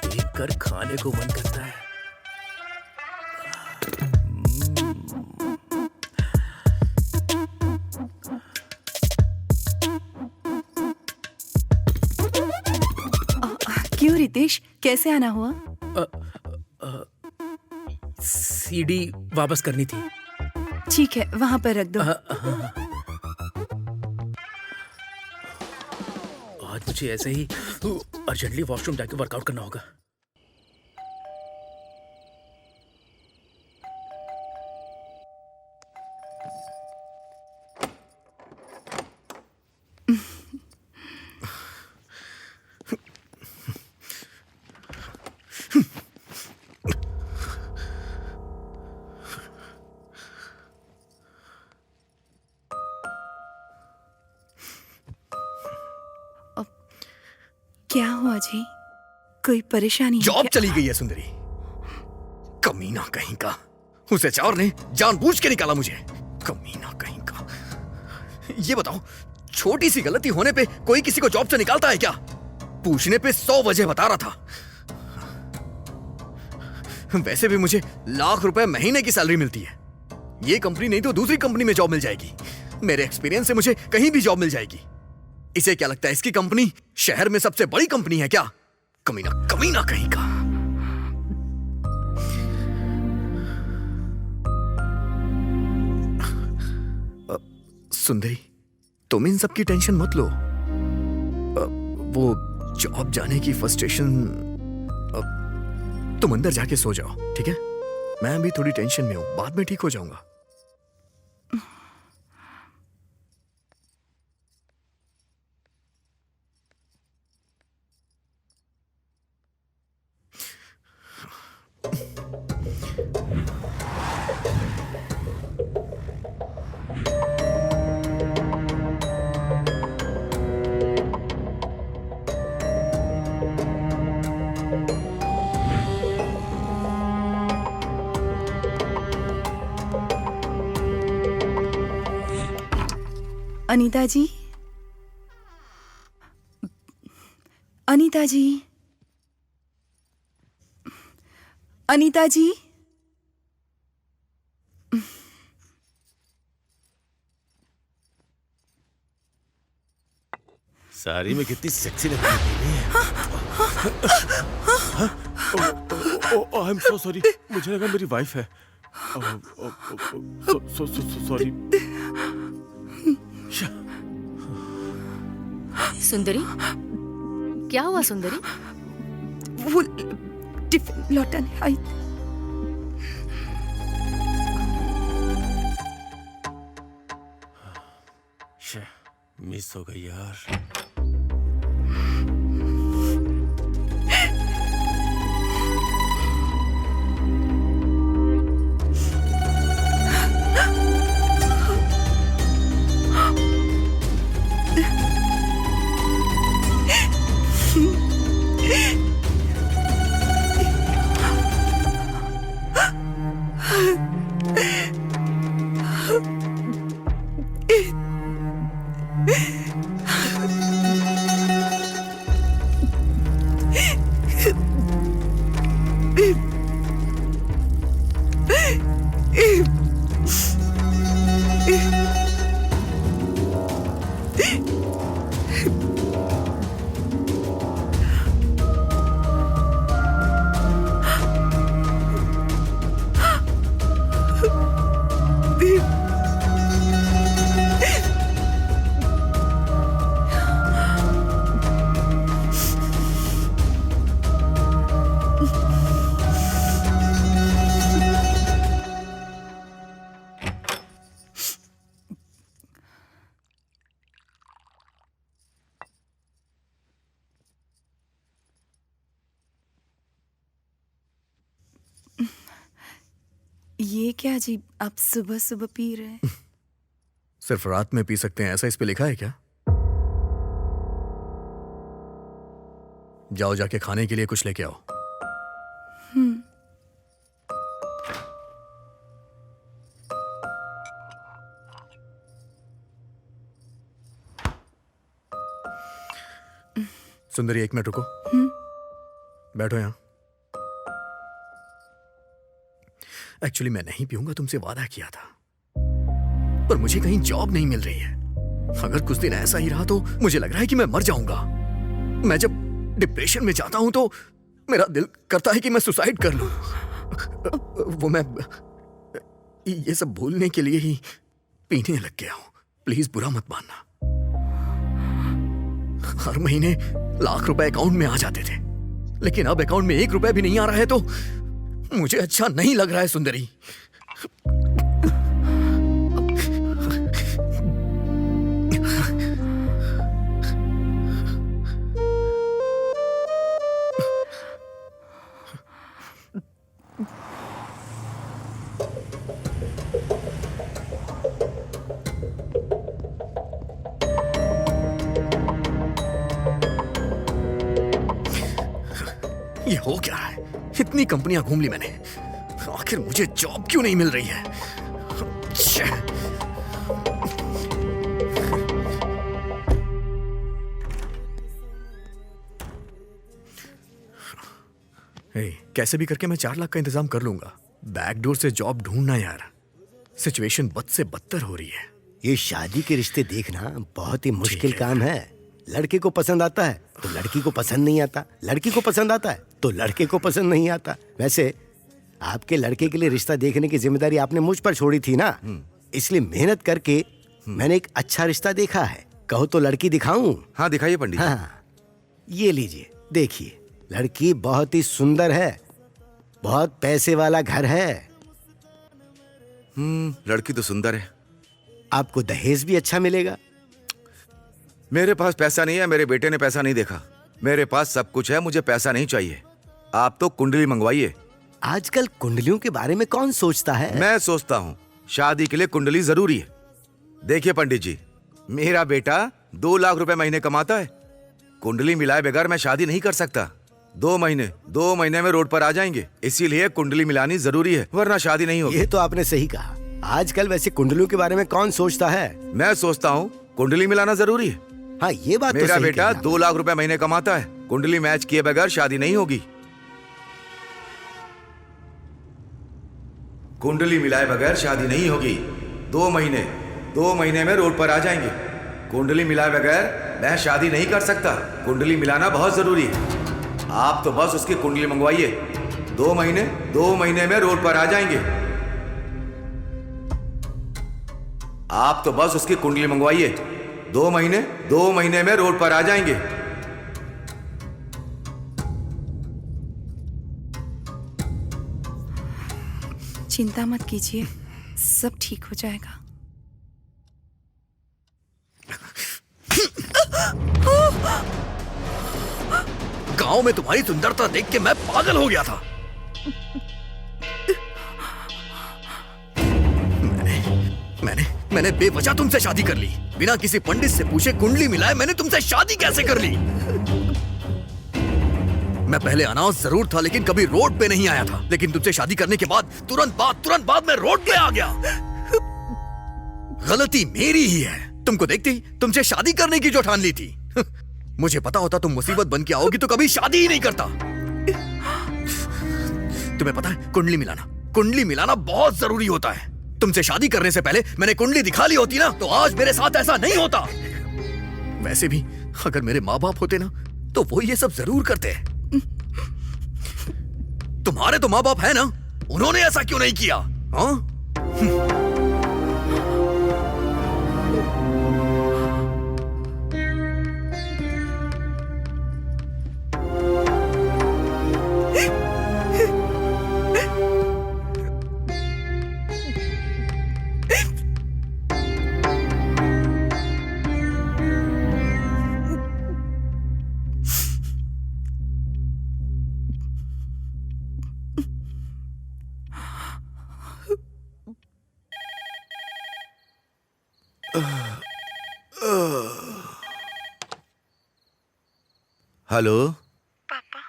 देखकर खाने को मन करता है। क्यों रितेश, कैसे आना हुआ? सीडी वापस करनी थी। ठीक है, वहाँ पर रख दो। आज मुझे ऐसे ही अर्जेंटली वॉशरूम जाके वर्कआउट करना होगा। क्या हुआ जी? कोई परेशानी है जॉब क्या? चली गई है सुंदरी, कमीना कहीं का। उस HR ने जानबूझ के निकाला मुझे, कमीना कहीं का। ये बताओ, छोटी सी गलती होने पे कोई किसी को जॉब से निकालता है क्या? पूछने पे 100 वजह बता रहा था। वैसे भी मुझे लाख रुपए महीने की सैलरी मिलती है। ये कंपनी नहीं तो दूसरी कंपनी में जॉब मिल जाएगी। मेरे एक्सपीरियंस से मुझे कहीं भी जॉब मिल जाएगी। इसे क्या लगता है इसकी कंपनी शहर में सबसे बड़ी कंपनी है क्या? कमीना कमीना कहीं का। सुंदरी, तुम इन सब की टेंशन मत लो। वो जॉब जाने की फ्रस्ट्रेशन, तुम अंदर जाके सो जाओ, ठीक है? मैं अभी थोड़ी टेंशन में हूं, बाद में ठीक हो जाऊंगा। अनीता जी, अनीता जी, अनीता जी। साड़ी में कितनी सेक्सी लगती है। आई एम सो सॉरी, मुझे लगा मेरी वाइफ है। सॉरी। सुंदरी, क्या हुआ सुंदरी? वो टिफिन लौटाने आई। मिस हो गई यार। ये क्या अजीब, आप सुबह सुबह पी रहे हैं? सिर्फ रात में पी सकते हैं ऐसा इस पे लिखा है क्या? जाओ जाके खाने के लिए कुछ लेके आओ। सुंदरी, 1 मिनट रुको। बैठो यहां। एक्चुअली मैं नहीं पीऊंगा, तुमसे वादा किया था, पर मुझे कहीं जॉब नहीं मिल रही है। अगर कुछ दिन ऐसा ही रहा तो मुझे लग रहा है कि मैं मर जाऊंगा। मैं जब डिप्रेशन में जाता हूं तो मेरा दिल करता है कि मैं सुसाइड कर लूं। वो मैं ये सब भूलने के लिए ही पीने लग गया हूं। प्लीज बुरा मत मानना। हर महीने लाख रुपए अकाउंट में आ जाते थे, लेकिन अब अकाउंट में 1 रुपया भी नहीं आ रहा है तो मुझे अच्छा नहीं लग रहा है सुंदरी। ये हो क्या है? इतनी कंपनियां घूम ली मैंने, आखिर मुझे जॉब क्यों नहीं मिल रही है? कैसे भी करके मैं 4 लाख का इंतजाम कर लूंगा। बैकडोर से जॉब ढूंढना यार, सिचुएशन बद से बदतर हो रही है। ये शादी के रिश्ते देखना बहुत ही मुश्किल काम है। लड़के को पसंद आता है तो लड़की को पसंद नहीं आता, लड़की को पसंद आता है तो लड़के को पसंद नहीं आता। वैसे आपके लड़के के लिए रिश्ता देखने की जिम्मेदारी आपने मुझ पर छोड़ी थी ना, इसलिए मेहनत करके मैंने एक अच्छा रिश्ता देखा है। कहो तो लड़की दिखाऊं? हाँ दिखाइए पंडित जी। हाँ, ये लीजिए, देखिए। लड़की बहुत ही सुंदर है, बहुत पैसे वाला घर है। लड़की तो सुंदर है। आपको दहेज भी अच्छा मिलेगा। मेरे पास पैसा नहीं है, मेरे बेटे ने पैसा नहीं देखा। मेरे पास सब कुछ है, मुझे पैसा नहीं चाहिए। आप तो कुंडली मंगवाइए। आजकल कुंडलियों के बारे में कौन सोचता है? मैं सोचता हूँ शादी के लिए कुंडली जरूरी है। देखिए पंडित जी, मेरा बेटा 2 लाख रुपए महीने कमाता है। कुंडली मिलाए बगैर मैं शादी नहीं कर सकता। 2 महीने में रोड पर आ जाएंगे, इसीलिए कुंडली मिलानी जरूरी है, वरना शादी नहीं होगी। ये तो आपने सही कहा। आजकल वैसे कुंडलियों के बारे में कौन सोचता है? मैं सोचता हूँ कुंडली मिलाना जरूरी है। हाँ, ये बात तो मेरा सही बेटा कही 2 लाख रुपए महीने कमाता है। कुंडली मैच किए बगैर शादी नहीं होगी। कुंडली मिलाए बगैर शादी नहीं होगी। 2 महीने में रोड पर आ जाएंगे। कुंडली मिलाए बगैर मैं शादी नहीं कर सकता। कुंडली मिलाना बहुत जरूरी है। आप तो बस उसकी कुंडली मंगवाइए। 2 महीने में रोड पर आ जाएंगे। आप तो बस उसकी कुंडली मंगवाइए। 2 महीने में रोड पर आ जाएंगे। चिंता मत कीजिए, सब ठीक हो जाएगा। गांव में तुम्हारी सुंदरता देख के मैं पागल हो गया था। मैंने बेवजह तुमसे शादी कर ली। बिना किसी पंडित से पूछे कुंडली मिलाए मैंने तुमसे शादी कैसे कर ली? मैं पहले अनाउंस जरूर था, लेकिन कभी रोड पे नहीं आया था। लेकिन तुमसे शादी करने के बाद तुरंत बाद मैं रोड पे आ गया। गलती मेरी ही है। तुमको देखते ही तुमसे शादी करने की जो ठान ली थी। मुझे पता होता तुम मुसीबत बन के आओगी तो कभी शादी ही नहीं करता। तुम्हें पता है कुंडली मिलाना बहुत जरूरी होता है। तुमसे शादी करने से पहले मैंने कुंडली दिखा ली होती ना, तो आज मेरे साथ ऐसा नहीं होता। वैसे भी अगर मेरे माँ बाप होते ना, तो वो ये सब जरूर करते। तुम्हारे तो माँ बाप है ना, उन्होंने ऐसा क्यों नहीं किया? हाँ? हेलो पापा,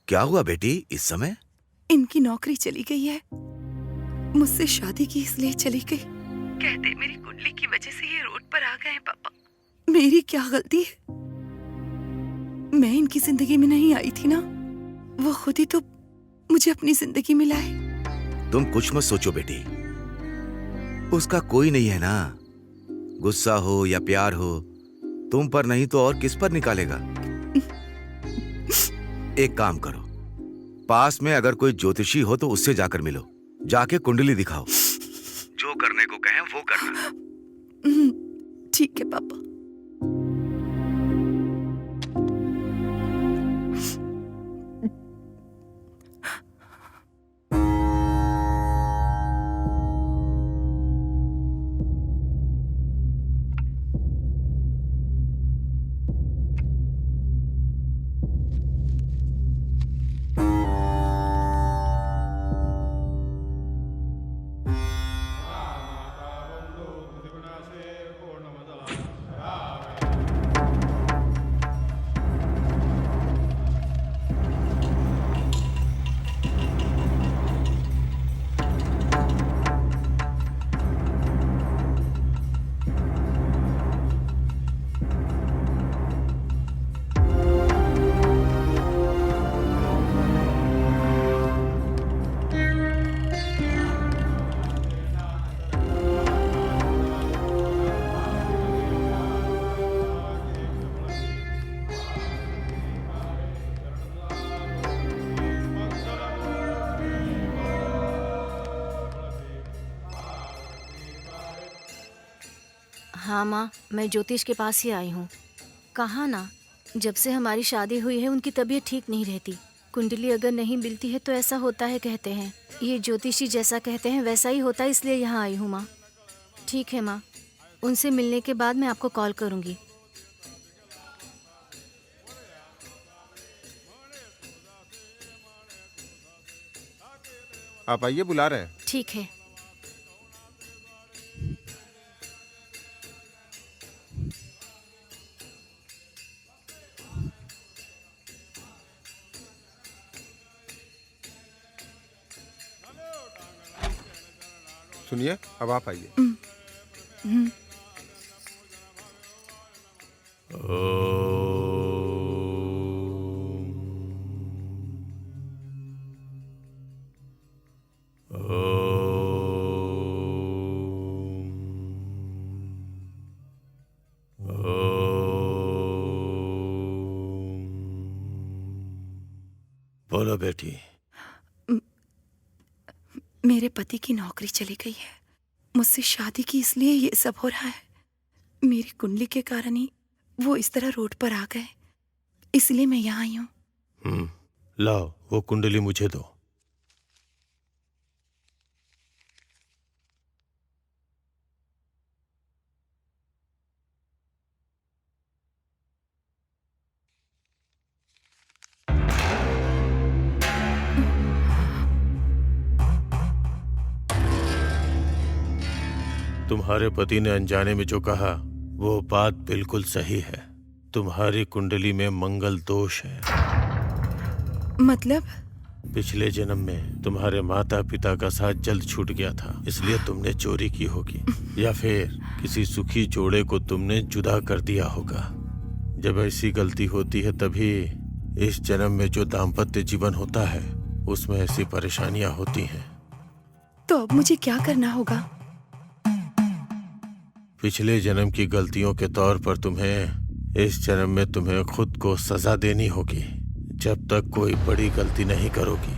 क्या हुआ बेटी? इस समय इनकी नौकरी चली गई है। मुझसे शादी की इसलिए चली गई। कहते मेरी कुंडली की वजह से ये रोड पर आ गए हैं। पापा, मेरी क्या गलती है? मैं इनकी जिंदगी में नहीं आई थी ना, वो खुद ही तो मुझे अपनी जिंदगी में लाए। तुम कुछ मत सोचो बेटी, उसका कोई नहीं है ना। गुस्सा हो या प्यार हो, तुम पर नहीं तो और किस पर निकालेगा? एक काम करो, पास में अगर कोई ज्योतिषी हो तो उससे जाकर मिलो, जाके कुंडली दिखाओ। जो करने को कहें वो करना। ठीक है पापा। हाँ माँ, मैं ज्योतिष के पास ही आई हूँ। कहा ना, जब से हमारी शादी हुई है उनकी तबीयत ठीक नहीं रहती। कुंडली अगर नहीं मिलती है तो ऐसा होता है कहते हैं। ये ज्योतिषी जैसा कहते हैं वैसा ही होता है, इसलिए यहाँ आई हूँ माँ। ठीक है माँ, उनसे मिलने के बाद मैं आपको कॉल करूँगी। आप आइए, बुला रहे हैं। ठीक है। सुनिए, अब आप आइए। बोलो बेटी। मेरे पति की नौकरी चली गई है, मुझसे शादी की, इसलिए ये सब हो रहा है। मेरी कुंडली के कारण ही वो इस तरह रोड पर आ गए, इसलिए मैं यहाँ आई हूँ। लाओ वो कुंडली मुझे दो। तुम्हारे पति ने अनजाने में जो कहा वो बात बिल्कुल सही है। तुम्हारी कुंडली में मंगल दोष है। मतलब? पिछले जन्म में तुम्हारे माता पिता का साथ जल्द छूट गया था, इसलिए तुमने चोरी की होगी, या फिर किसी सुखी जोड़े को तुमने जुदा कर दिया होगा। जब ऐसी गलती होती है तभी इस जन्म में जो दाम्पत्य जीवन होता है उसमें ऐसी परेशानियां होती हैं। तो अब मुझे क्या करना होगा? पिछले जन्म की गलतियों के तौर पर तुम्हें इस जन्म में तुम्हें खुद को सजा देनी होगी। जब तक कोई बड़ी गलती नहीं करोगी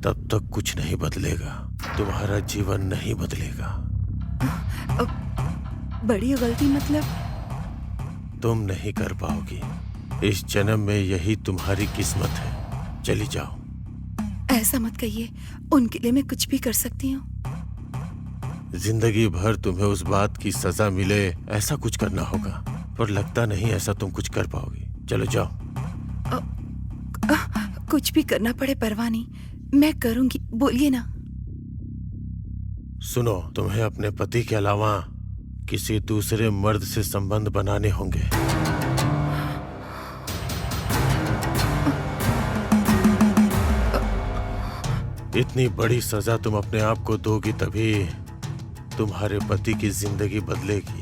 तब तक कुछ नहीं बदलेगा, तुम्हारा जीवन नहीं बदलेगा। बड़ी गलती मतलब? तुम नहीं कर पाओगी। इस जन्म में यही तुम्हारी किस्मत है। चली जाओ। ऐसा मत कहिए, उनके लिए मैं कुछ भी कर सकती हूँ। जिंदगी भर तुम्हें उस बात की सजा मिले ऐसा कुछ करना होगा, पर लगता नहीं ऐसा तुम कुछ कर पाओगी। चलो जाओ। कुछ भी करना पड़े परवाह नहीं, मैं करूंगी, बोलिए ना। सुनो, तुम्हें अपने पति के अलावा किसी दूसरे मर्द से संबंध बनाने होंगे। इतनी बड़ी सजा तुम अपने आप को दोगी तभी तुम्हारे पति की जिंदगी बदलेगी।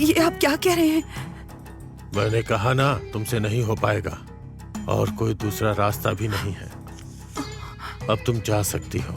ये आप क्या कह रहे हैं? मैंने कहा ना, तुमसे नहीं हो पाएगा और कोई दूसरा रास्ता भी नहीं है। अब तुम जा सकती हो।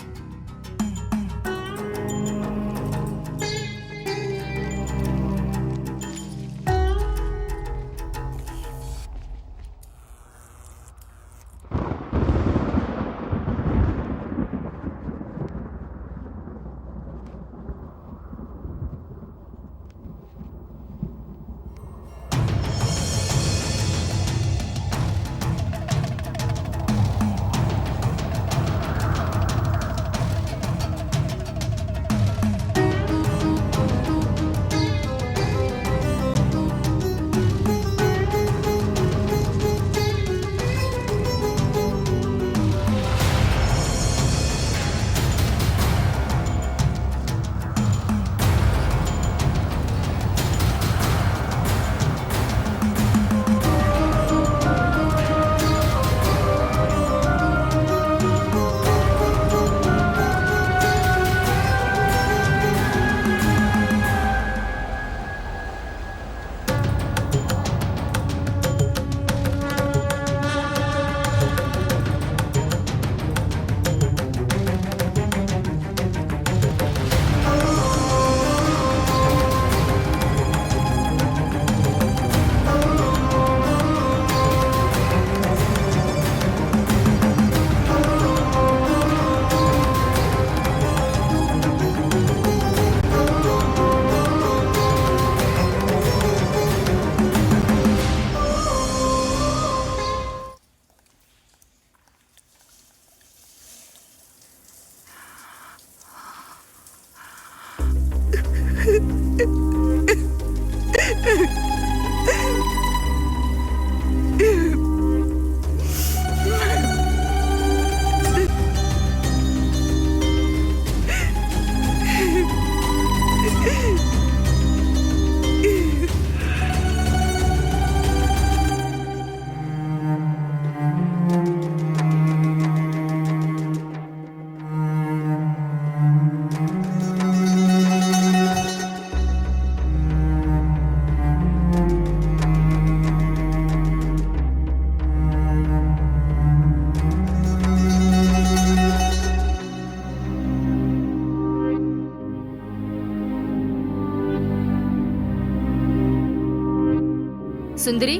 सुंदरी,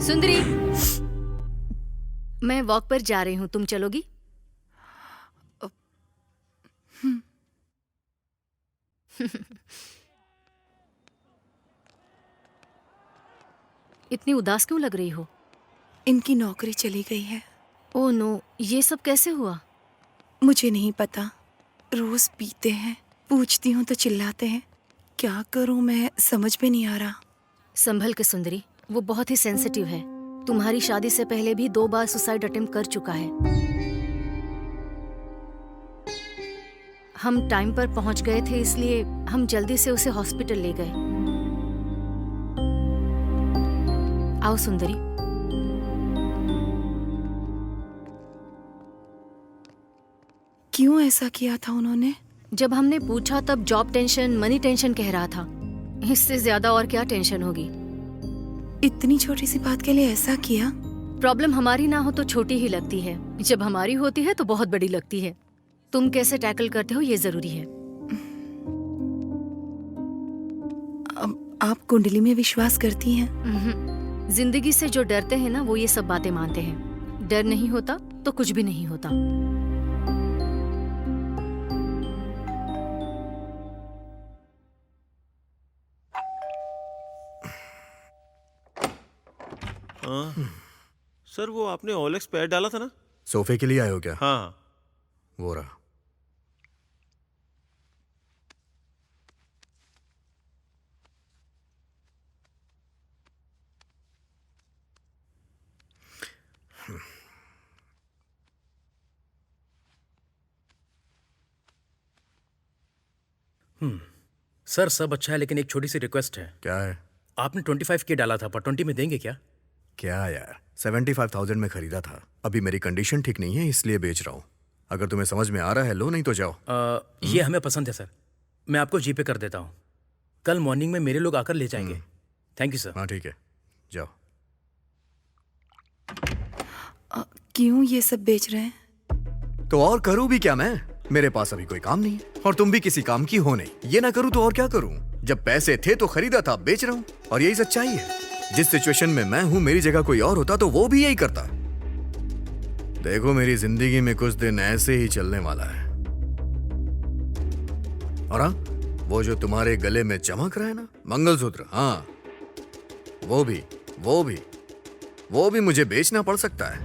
सुंदरी, मैं वॉक पर जा रही हूँ, तुम चलोगी? इतनी उदास क्यों लग रही हो? इनकी नौकरी चली गई है। ओह नो, ये सब कैसे हुआ? मुझे नहीं पता, रोज पीते हैं, पूछती हूँ तो चिल्लाते हैं। क्या करूँ मैं समझ में नहीं आ रहा। संभल के सुंदरी, वो बहुत ही सेंसिटिव है। तुम्हारी शादी से पहले भी 2 बार सुसाइड अटेम्प्ट कर चुका है। हम टाइम पर पहुंच गए थे, इसलिए हम जल्दी से उसे हॉस्पिटल ले गए। आओ सुंदरी। क्यों ऐसा किया था उन्होंने? जब हमने पूछा तब जॉब टेंशन, मनी टेंशन कह रहा था। इससे ज्यादा और क्या टेंशन होगी? इतनी छोटी सी बात के लिए ऐसा किया? प्रॉब्लम हमारी ना हो तो छोटी ही लगती है, जब हमारी होती है तो बहुत बड़ी लगती है। तुम कैसे टैकल करते हो ये जरूरी है। आप कुंडली में विश्वास करती हैं? जिंदगी से जो डरते हैं ना, वो ये सब बातें मानते हैं। डर नहीं होता तो कुछ भी नहीं होता। सर, वो आपने ओलेक्स पैड डाला था ना? सोफे के लिए आए हो क्या? हाँ। वो रहा। सर सब अच्छा है, लेकिन एक छोटी सी रिक्वेस्ट है। क्या है? आपने 25K डाला था, पर 20 में देंगे क्या? क्या यार, 75,000 में खरीदा था। अभी मेरी कंडीशन ठीक नहीं है, इसलिए बेच रहा हूँ। अगर तुम्हें समझ में आ रहा है लो, नहीं तो जाओ। ये हमें पसंद है सर, मैं आपको जीपे कर देता हूँ। कल मॉर्निंग में मेरे लोग आकर ले जाएंगे। Thank you sir. हाँ ठीक है, जाओ। क्यों ये सब बेच रहे हैं? तो और करूँ भी क्या मैं? मेरे पास अभी कोई काम नहीं है और तुम भी किसी काम की हो नहीं। ये ना करूँ तो और क्या करूँ? जब पैसे थे तो खरीदा था, बेच रहा हूँ। और यही सच्चाई है। जिस सिचुएशन में मैं हूं, मेरी जगह कोई और होता तो वो भी यही करता। देखो, मेरी जिंदगी में कुछ दिन ऐसे ही चलने वाला है। और हाँ, वो जो तुम्हारे गले में चमक रहा है ना, मंगलसूत्र, हाँ वो भी मुझे बेचना पड़ सकता है।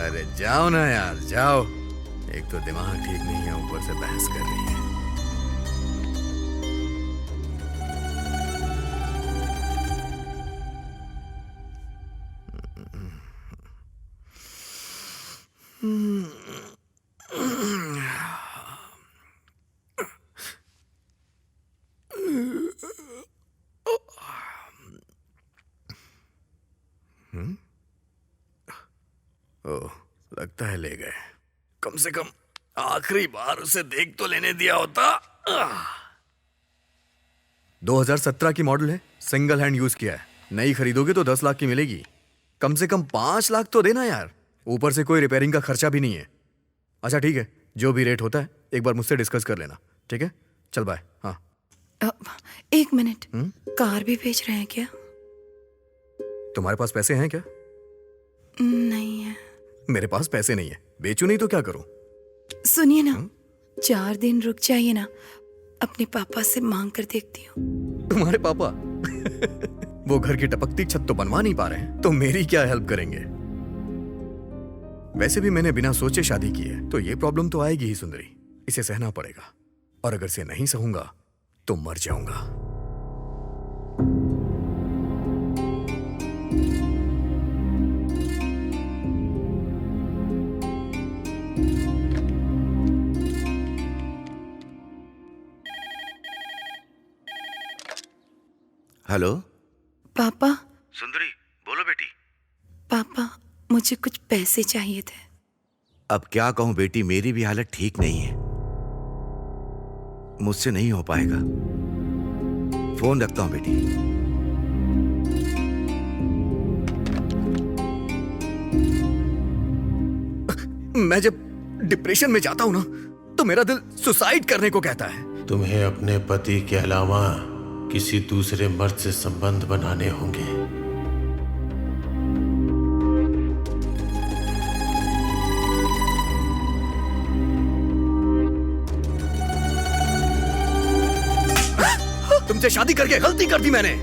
अरे जाओ ना यार, जाओ। एक तो दिमाग ठीक नहीं है, ऊपर से बहस कर रही है। ओह, लगता है ले गए। कम से कम आखिरी बार उसे देख तो लेने दिया होता। 2017 की मॉडल है, सिंगल हैंड यूज किया है। नई खरीदोगे तो 10 लाख की मिलेगी। कम से कम 5 लाख तो देना यार। ऊपर से कोई रिपेयरिंग का खर्चा भी नहीं है। अच्छा ठीक है, जो भी रेट होता है एक बार मुझसे डिस्कस कर लेना, ठीक है? चल बाय। हाँ, 1 मिनट। कार भी बेच रहे हैं क्या? तुम्हारे पास पैसे हैं क्या? नहीं है। मेरे पास पैसे नहीं है, बेचूं नहीं तो क्या करूं? सुनिए ना, 4 दिन रुक जाइए ना, अपने पापा से मांग कर देखती हूँ। तुम्हारे पापा? वो घर की टपकती छत तो बनवा नहीं पा रहे हैं, तो मेरी क्या हेल्प करेंगे? वैसे भी मैंने बिना सोचे शादी की है, तो ये प्रॉब्लम तो आएगी ही सुंदरी। इसे सहना पड़ेगा, और अगर इसे नहीं सहूंगा तो मर जाऊंगा। हेलो पापा। सुंदरी, बोलो बेटी। पापा, मुझे कुछ पैसे चाहिए थे। अब क्या कहूं बेटी, मेरी भी हालत ठीक नहीं है। मुझसे नहीं हो पाएगा। फोन रखता हूं बेटी। मैं जब डिप्रेशन में जाता हूं ना, तो मेरा दिल सुसाइड करने को कहता है। तुम्हें अपने पति के अलावा किसी दूसरे मर्द से संबंध बनाने होंगे। तुमसे शादी करके गलती कर दी मैंने।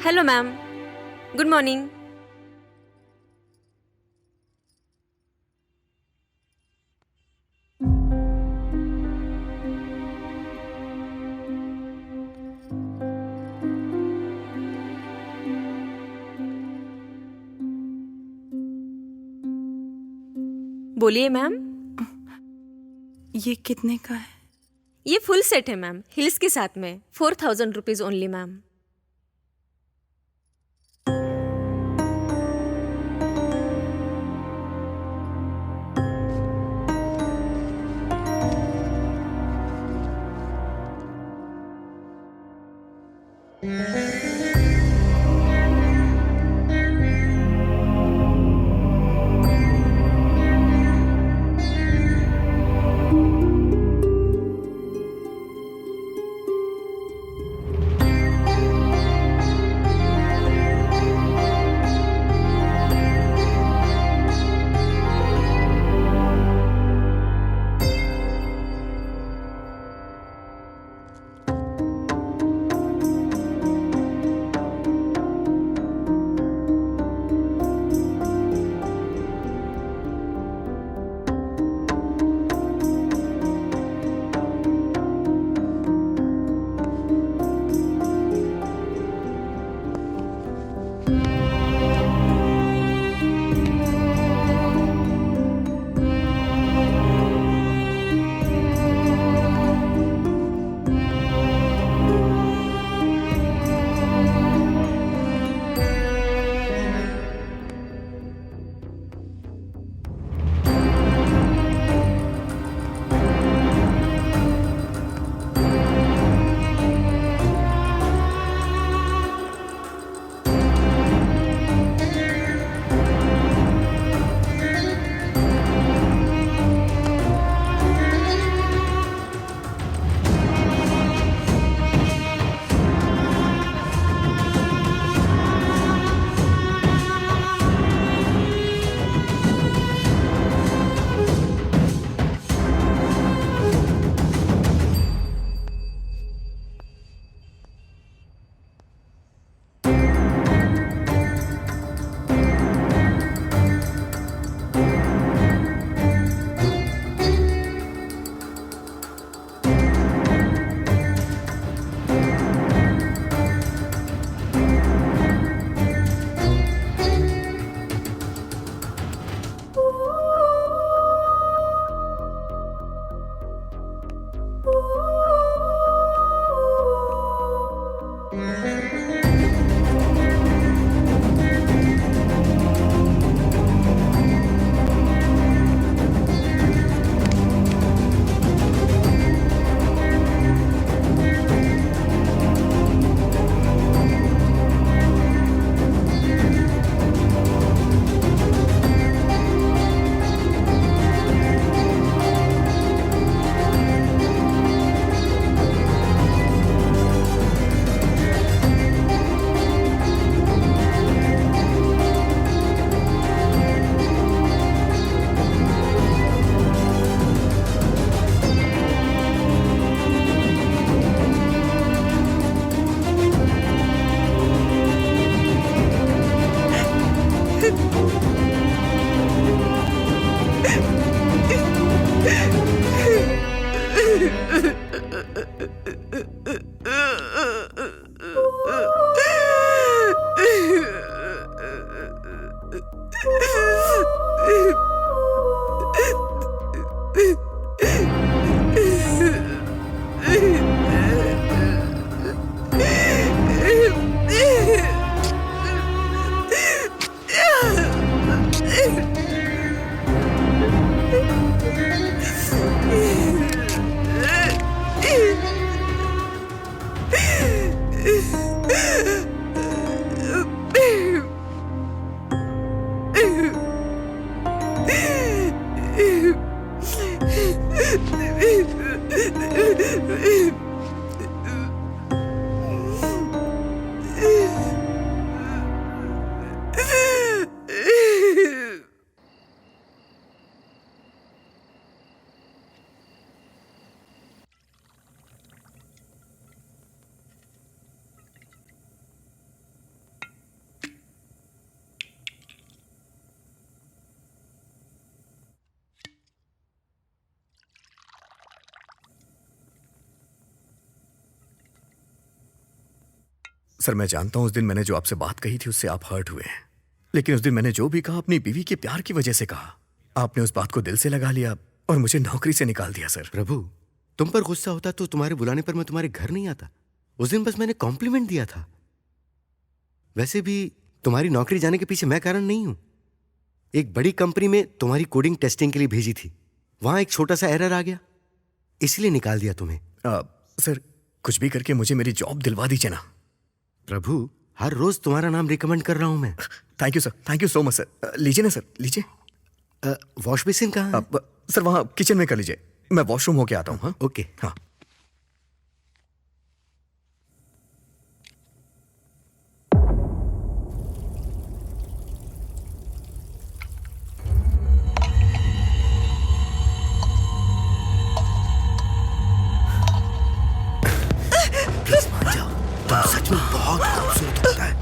Hello ma'am, good morning. बोलिए मैम। ये कितने का है? ये फुल सेट है मैम, हिल्स के साथ में। 4000 रुपीज ओनली मैम। सर, मैं जानता हूं उस दिन मैंने जो आपसे बात कही थी उससे आप हर्ट हुए हैं, लेकिन उस दिन मैंने जो भी कहा अपनी बीवी के प्यार की वजह से कहा। आपने उस बात को दिल से लगा लिया और मुझे नौकरी से निकाल दिया। सर प्रभु, तुम पर गुस्सा होता तो तुम्हारे बुलाने पर मैं तुम्हारे घर नहीं आता। उस दिन बस मैंने कॉम्प्लीमेंट दिया था। वैसे भी तुम्हारी नौकरी जाने के पीछे मैं कारण नहीं हूं। एक बड़ी कंपनी में तुम्हारी कोडिंग टेस्टिंग के लिए भेजी थी, वहां एक छोटा सा एरर आ गया, इसलिए निकाल दिया तुम्हें। सर, कुछ भी करके मुझे मेरी जॉब दिलवा दीजिए ना। प्रभु, हर रोज तुम्हारा नाम रिकमेंड कर रहा हूं मैं। Thank you sir, thank you so much sir. लीजिए ना सर, लीजिए। वॉश बेसिन कहाँ है? सर वहां किचन में कर लीजिए, मैं वॉशरूम होके आता हूँ। हाँ ओके। हाँ। प्लीज मान जाओ, तुम सच में बहुत खूबसूरत होता है।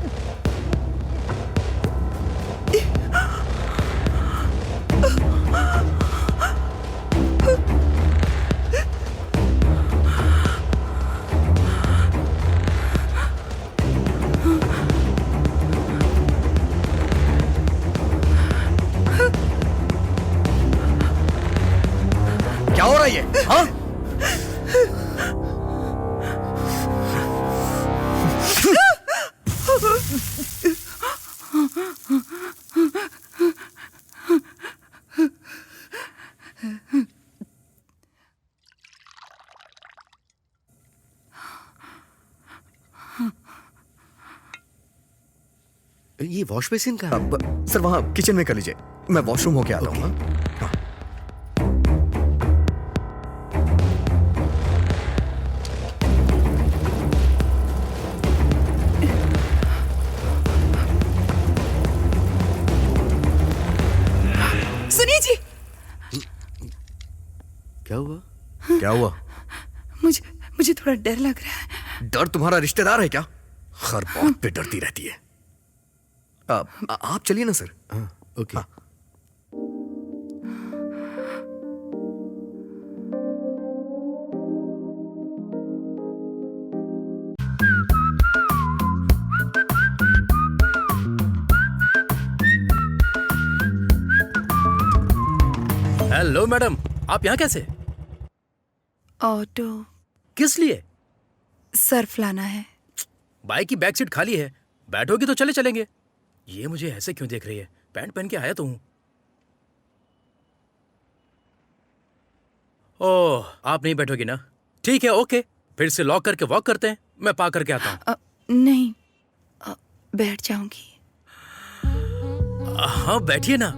क्या हो रहा है ये? हाँ? ये वॉश बेसिन कहाँ है? सर वहां किचन में कर लीजिए, मैं वॉशरूम होके आता हूँ। हाँ। सुनिए जी। क्या हुआ? क्या हुआ? मुझे थोड़ा डर लग रहा है। डर तुम्हारा रिश्तेदार है क्या? हर बात पे डरती रहती है। आप चलिए ना सर। हाँ, ओके। हाँ। हेलो मैडम, आप यहाँ कैसे? ऑटो। किस लिए? सर्फ लाना है। बाइक की बैक सीट खाली है, बैठोगी तो चले चलेंगे। ये मुझे ऐसे क्यों देख रही है? पैंट पहन के आया तो हूं। ओह, आप नहीं बैठोगी ना? ठीक है, ओके, फिर से लॉक करके वॉक करते हैं। मैं पा करके आता हूँ। नहीं, बैठ जाऊंगी। हाँ बैठिए ना।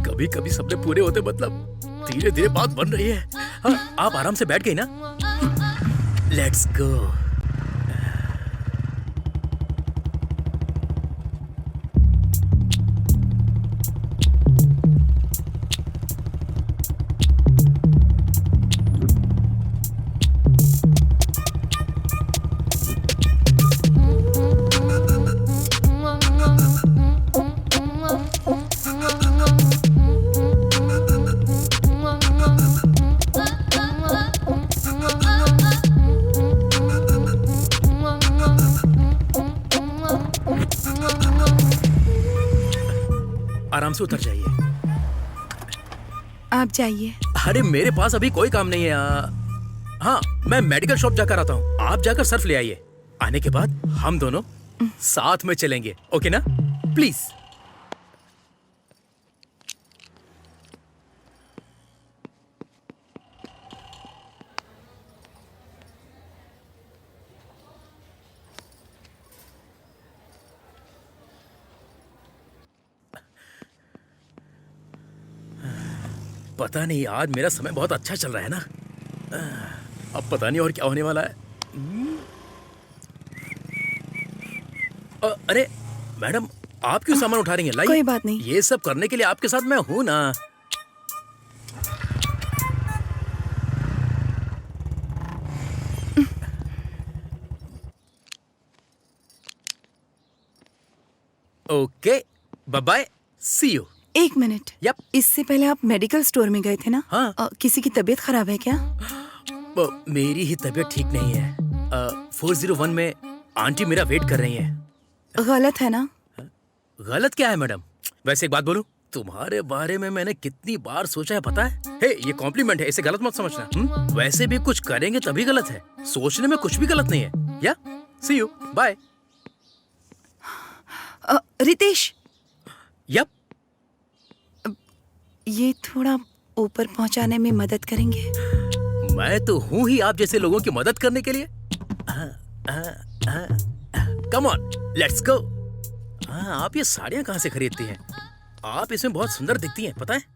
कभी कभी सपने पूरे होते, मतलब धीरे धीरे बात बन रही है। हाँ, आप आराम से बैठ गई ना? Let's go. आराम से उतर जाइए। आप जाइए। अरे मेरे पास अभी कोई काम नहीं है। हाँ, मैं मेडिकल शॉप जाकर आता हूँ। आप जाकर सर्फ ले आइए। आने के बाद हम दोनों साथ में चलेंगे, ओके ना? प्लीज। पता नहीं, आज मेरा समय बहुत अच्छा चल रहा है ना। अब पता नहीं और क्या होने वाला है। अरे मैडम, आप क्यों सामान उठा रही हैं? लाइए। कोई बात नहीं। ये सब करने के लिए आपके साथ मैं हूं ना। Okay, bye bye, see you. एक मिनट। यप। इससे पहले आप मेडिकल स्टोर में गए थे ना? हाँ। किसी की तबीयत खराब है क्या? मेरी ही तबीयत ठीक नहीं है। 401 में आंटी मेरा वेट कर रही हैं। गलत है ना? गलत क्या है मैडम? वैसे एक बात बोलूं, तुम्हारे बारे में मैंने कितनी बार सोचा है पता है? हे, ये कॉम्प्लीमेंट है, इसे गलत मत समझना। वैसे भी कुछ करेंगे तभी गलत है। सोचने में कुछ भी गलत नहीं है। या सी यू, बाय। रितेश, यप। ये थोड़ा ऊपर पहुंचाने में मदद करेंगे? मैं तो हूं ही आप जैसे लोगों की मदद करने के लिए। Come on, let's go. आप ये साड़ियां कहां से खरीदती हैं? आप इसमें बहुत सुंदर दिखती हैं, पता है?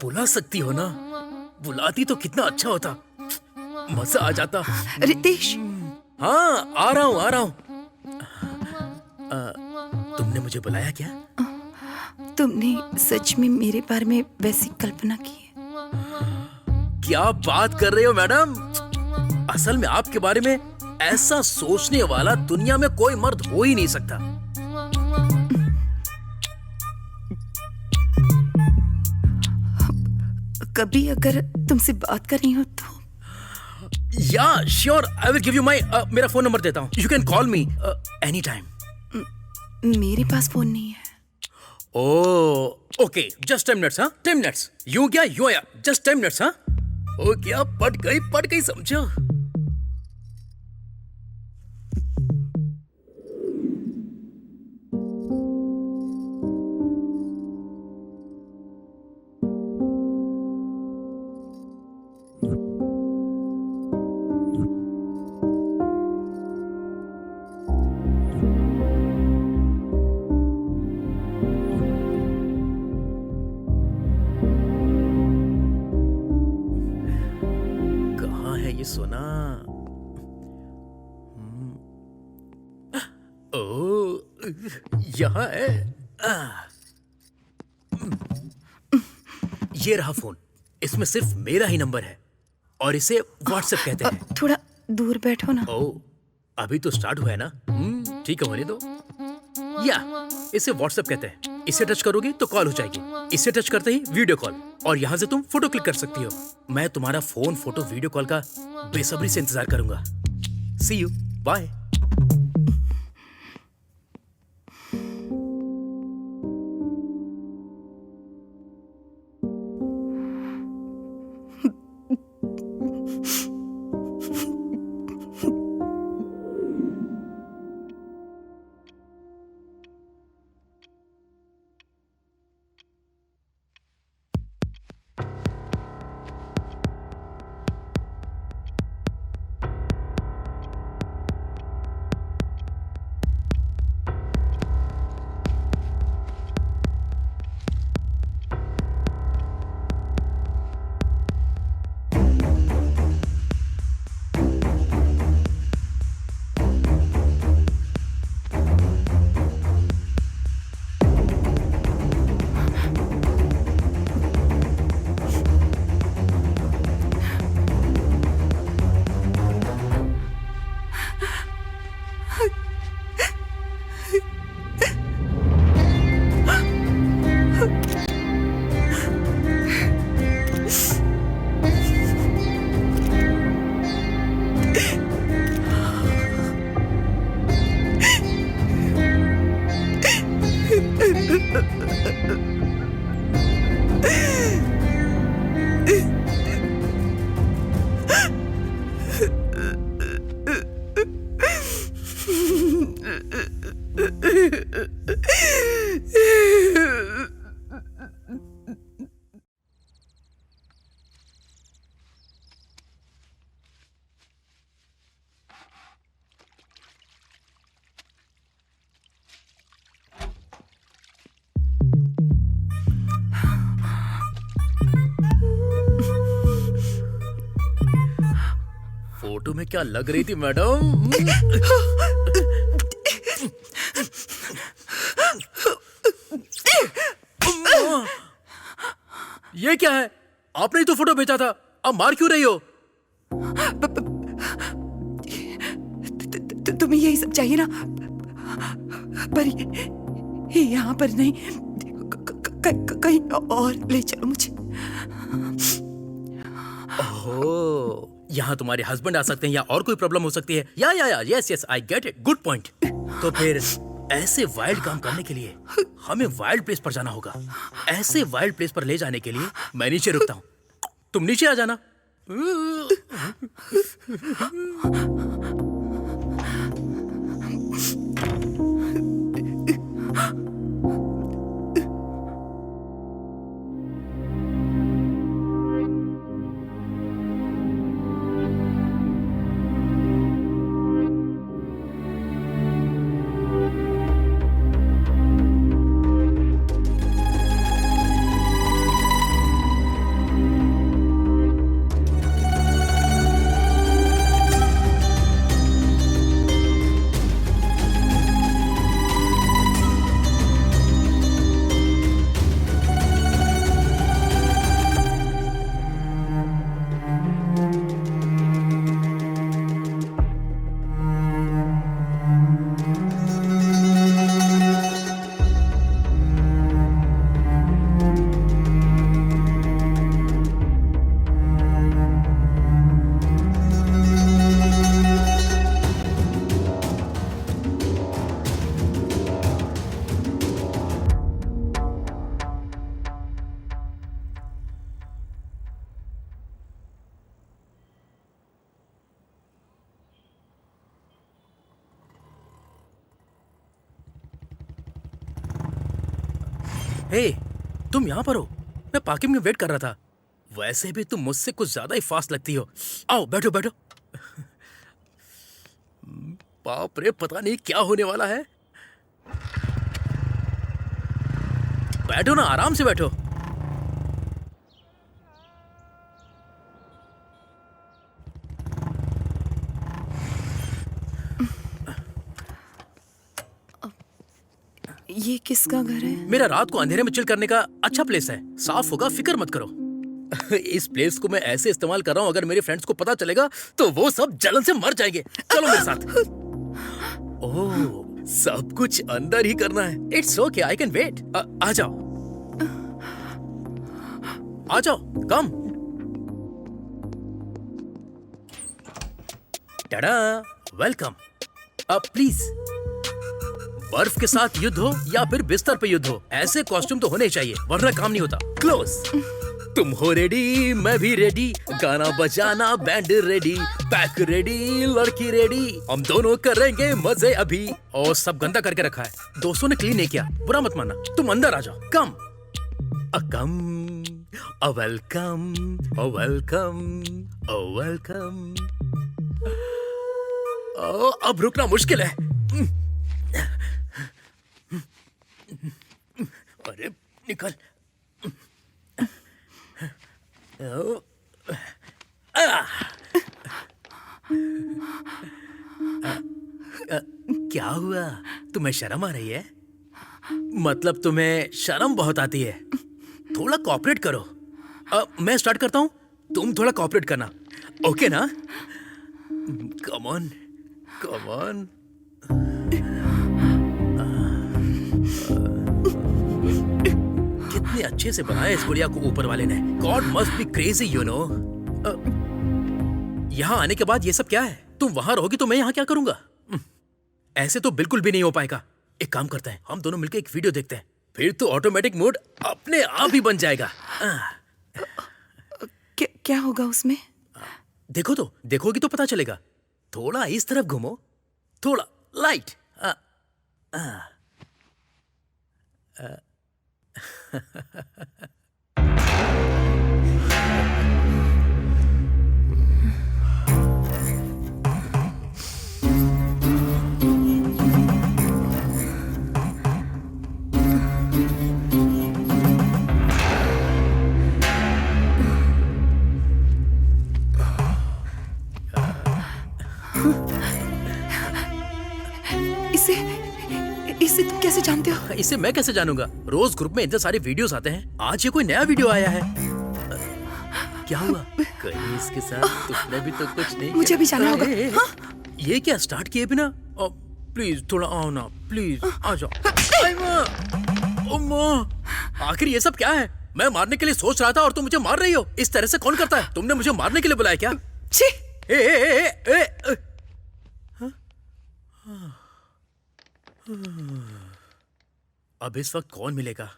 बुला सकती हो ना? बुलाती तो कितना अच्छा होता, मजा आ जाता। रितेश। हाँ, आ रहा हूँ, आ रहा हूँ। तुमने मुझे बुलाया क्या? तुमने सच में मेरे बारे में वैसी कल्पना की है? क्या बात कर रहे हो मैडम? असल में आपके बारे में ऐसा सोचने वाला दुनिया में कोई मर्द हो ही नहीं सकता। कभी अगर तुमसे बात करनी हो तो? या sure, I will give you my, मेरा फोन नंबर देता हूँ। You can call me any time. मेरे पास फोन नहीं है। Okay, just 10 minutes. हाँ, 10 मिनट्स। यूं क्या, यूं आया, जस्ट 10 मिनट्स। हाँ, ओ क्या, पट गई समझो। सोना, ओ यहाँ है। ये रहा फोन। इसमें सिर्फ मेरा ही नंबर है और इसे व्हाट्सएप कहते हैं। थोड़ा दूर बैठो ना। अभी तो स्टार्ट हुआ है ना। ठीक है, होने दो। या इसे व्हाट्सएप कहते हैं। इसे टच करोगी तो कॉल हो जाएगी। इसे टच करते ही वीडियो कॉल, और यहाँ से तुम फोटो क्लिक कर सकती हो। मैं तुम्हारा फोन, फोटो, वीडियो कॉल का बेसब्री से इंतजार करूंगा। सी यू, बाय। फोटो में क्या लग रही थी मैडम? ये क्या है? आपने ही तो फोटो भेजा था, अब मार क्यों रही हो? तुम्हें यही सब चाहिए ना? पर यहाँ पर नहीं, कहीं और ले चलो मुझे। ओह, यहाँ तुम्हारे हस्बैंड आ सकते हैं या और कोई प्रॉब्लम हो सकती है। या yes yes I get it, good point. तो फिर ऐसे वाइल्ड काम करने के लिए हमें वाइल्ड प्लेस पर जाना होगा। ऐसे वाइल्ड प्लेस पर ले जाने के लिए मैं नीचे रुकता हूँ, तुम नीचे आ जाना। हे, तुम यहाँ पर हो? मैं पार्किंग में वेट कर रहा था। वैसे भी तुम मुझसे कुछ ज्यादा ही फास्ट लगती हो। आओ बैठो बैठो। बाप रे, पता नहीं क्या होने वाला है। बैठो ना, आराम से बैठो। ये किसका घर है? मेरा रात को अंधेरे में चिल करने का अच्छा प्लेस है। साफ होगा, फिक्र मत करो। इस प्लेस को मैं ऐसे इस्तेमाल कर रहा हूँ, अगर मेरे फ्रेंड्स को पता चलेगा तो वो सब जलन से मर जाएंगे। चलो मेरे साथ। ओह, सब कुछ अंदर ही करना है। It's okay, I can wait. आ जाओ, आ जाओ, कम। टाडा, वेलकम। प्लीज, बर्फ के साथ युद्ध हो या फिर बिस्तर पे युद्ध हो, ऐसे कॉस्ट्यूम तो होने चाहिए, वरना काम नहीं होता। क्लोज। तुम हो रेडी, मैं भी रेडी, गाना बजाना बैंड रेडी, पैक रेडी, लड़की रेडी, हम दोनों करेंगे मजे अभी। और सब गंदा करके रखा है, दोस्तों ने क्लीन नहीं किया, बुरा मत मानना। तुम अंदर आ जाओ, come come. Welcome, welcome, welcome. अब रुकना मुश्किल है। अरे निकल। क्या हुआ? तुम्हें शर्म आ रही है? मतलब तुम्हें शर्म बहुत आती है? थोड़ा कोऑपरेट करो। मैं स्टार्ट करता हूँ, तुम थोड़ा कोऑपरेट करना, ओके ना? कम ऑन, कम ऑन। कितने अच्छे से बनाया इस गुड़िया को ऊपर वाले ने। God must be crazy, you know. यहाँ आने के बाद ये सब क्या है? तुम वहां रहोगी तो मैं यहाँ क्या करूंगा? ऐसे तो बिल्कुल भी नहीं हो पाएगा। एक काम करते हैं, हम दोनों मिलकर एक वीडियो देखते हैं, फिर तो ऑटोमेटिक मोड अपने आप ही बन जाएगा। क्या होगा उसमें? देखो तो, देखोगी तो पता चलेगा। थोड़ा इस तरफ घूमो, थोड़ा लाइट। इसे तुम कैसे जानते हो? इसे मैं कैसे जानूंगा? रोज ग्रुप में इतने सारे वीडियोस आते हैं, आज ये कोई नया वीडियो आया है। क्या हुआ? कहीं इसके साथ तुमने भी तो कुछ नहीं मुझे भी जाना होगा। हाँ? ये क्या स्टार्ट किए बिना? प्लीज थोड़ा आओ ना, प्लीज आ जाओ। आखिर ये सब क्या है? मैं मारने के लिए सोच रहा था और तुम मुझे मार रही हो। इस तरह से कौन करता है? तुमने मुझे मारने के लिए बुलाया क्या? छी! ए, ए, ए, ए, ए, अब इस वक्त कौन मिलेगा?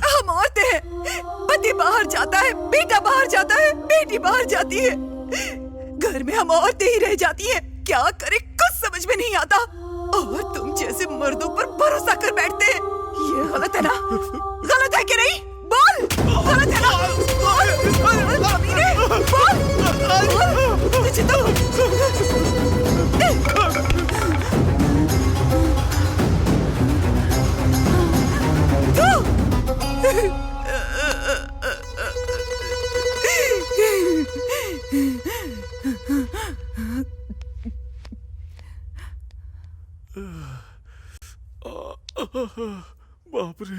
हम औरतें हैं। पति बाहर जाता है, बेटा बाहर जाता है, बेटी बाहर जाती है, घर में हम औरतें ही रह जाती हैं। क्या करें कुछ समझ में नहीं आता। और तुम जैसे मर्दों पर भरोसा कर बैठते हैं। ये गलत है ना? गलत है कि नहीं? बोल, गलत है ना? बोल, अमीरे, बोल, तुझे तो बाप रे।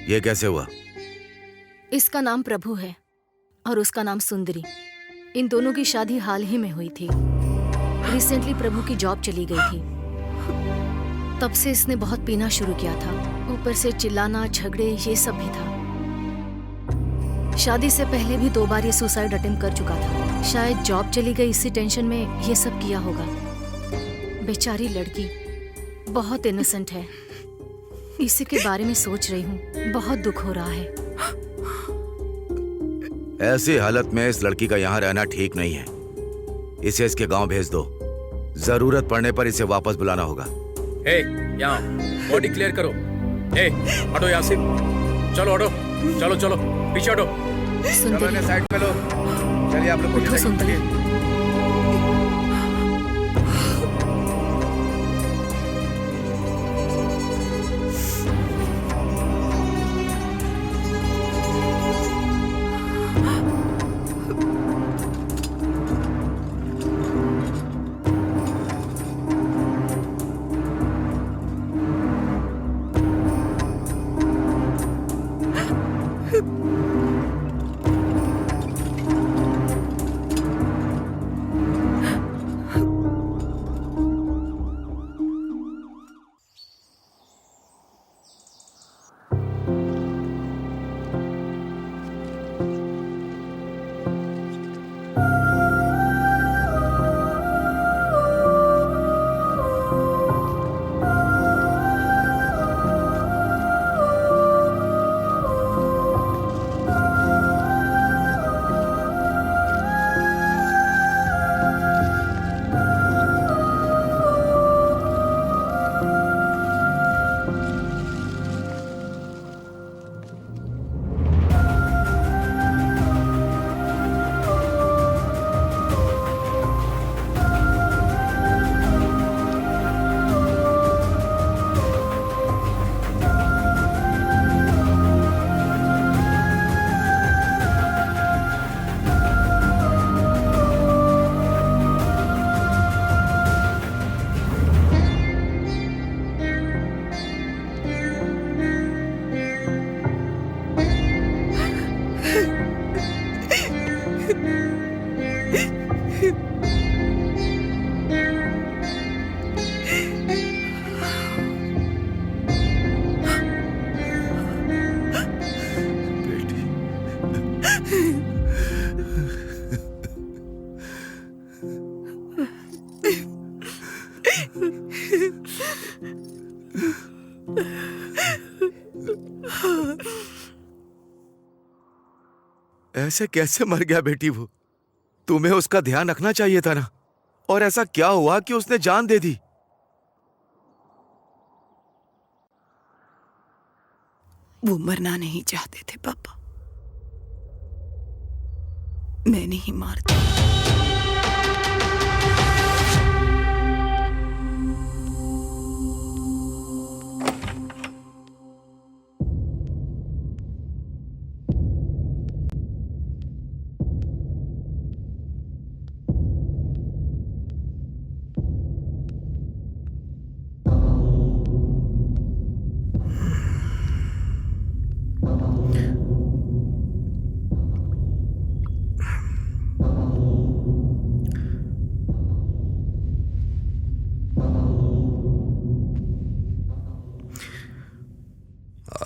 ये कैसे हुआ? इसका नाम प्रभु है और उसका नाम सुंदरी। इन दोनों की शादी हाल ही में हुई थी। रिसेंटली प्रभु की जॉब चली गई थी, तब से इसने बहुत पीना शुरू किया था। ऊपर से चिल्लाना, झगड़े, ये सब भी था। शादी से पहले भी 2 बार ये सुसाइड अटेम्प्ट कर चुका था। शायद जॉब चली गई, इसी टेंशन में ये सब किया होगा। बेचारी लड़की बहुत इनोसेंट है। इसी के बारे में सोच रही हूँ, बहुत दुख हो रहा है। ऐसी हालत में इस लड़की का यहाँ रहना ठीक नहीं है। इसे इसके गांव भेज दो। जरूरत पड़ने पर इसे वापस बुलाना होगा। यहाँ बॉडी क्लियर करो। हटो यहाँ से। चलो हटो, चलो चलो पीछे हटो। सुंदरी, साइड में लो। चलिए आप लोग उठो सुंदरी। ऐसे कैसे मर गया बेटी वो? तुम्हें उसका ध्यान रखना चाहिए था ना। और ऐसा क्या हुआ कि उसने जान दे दी? वो मरना नहीं चाहते थे पापा, मैंने ही मार दिया।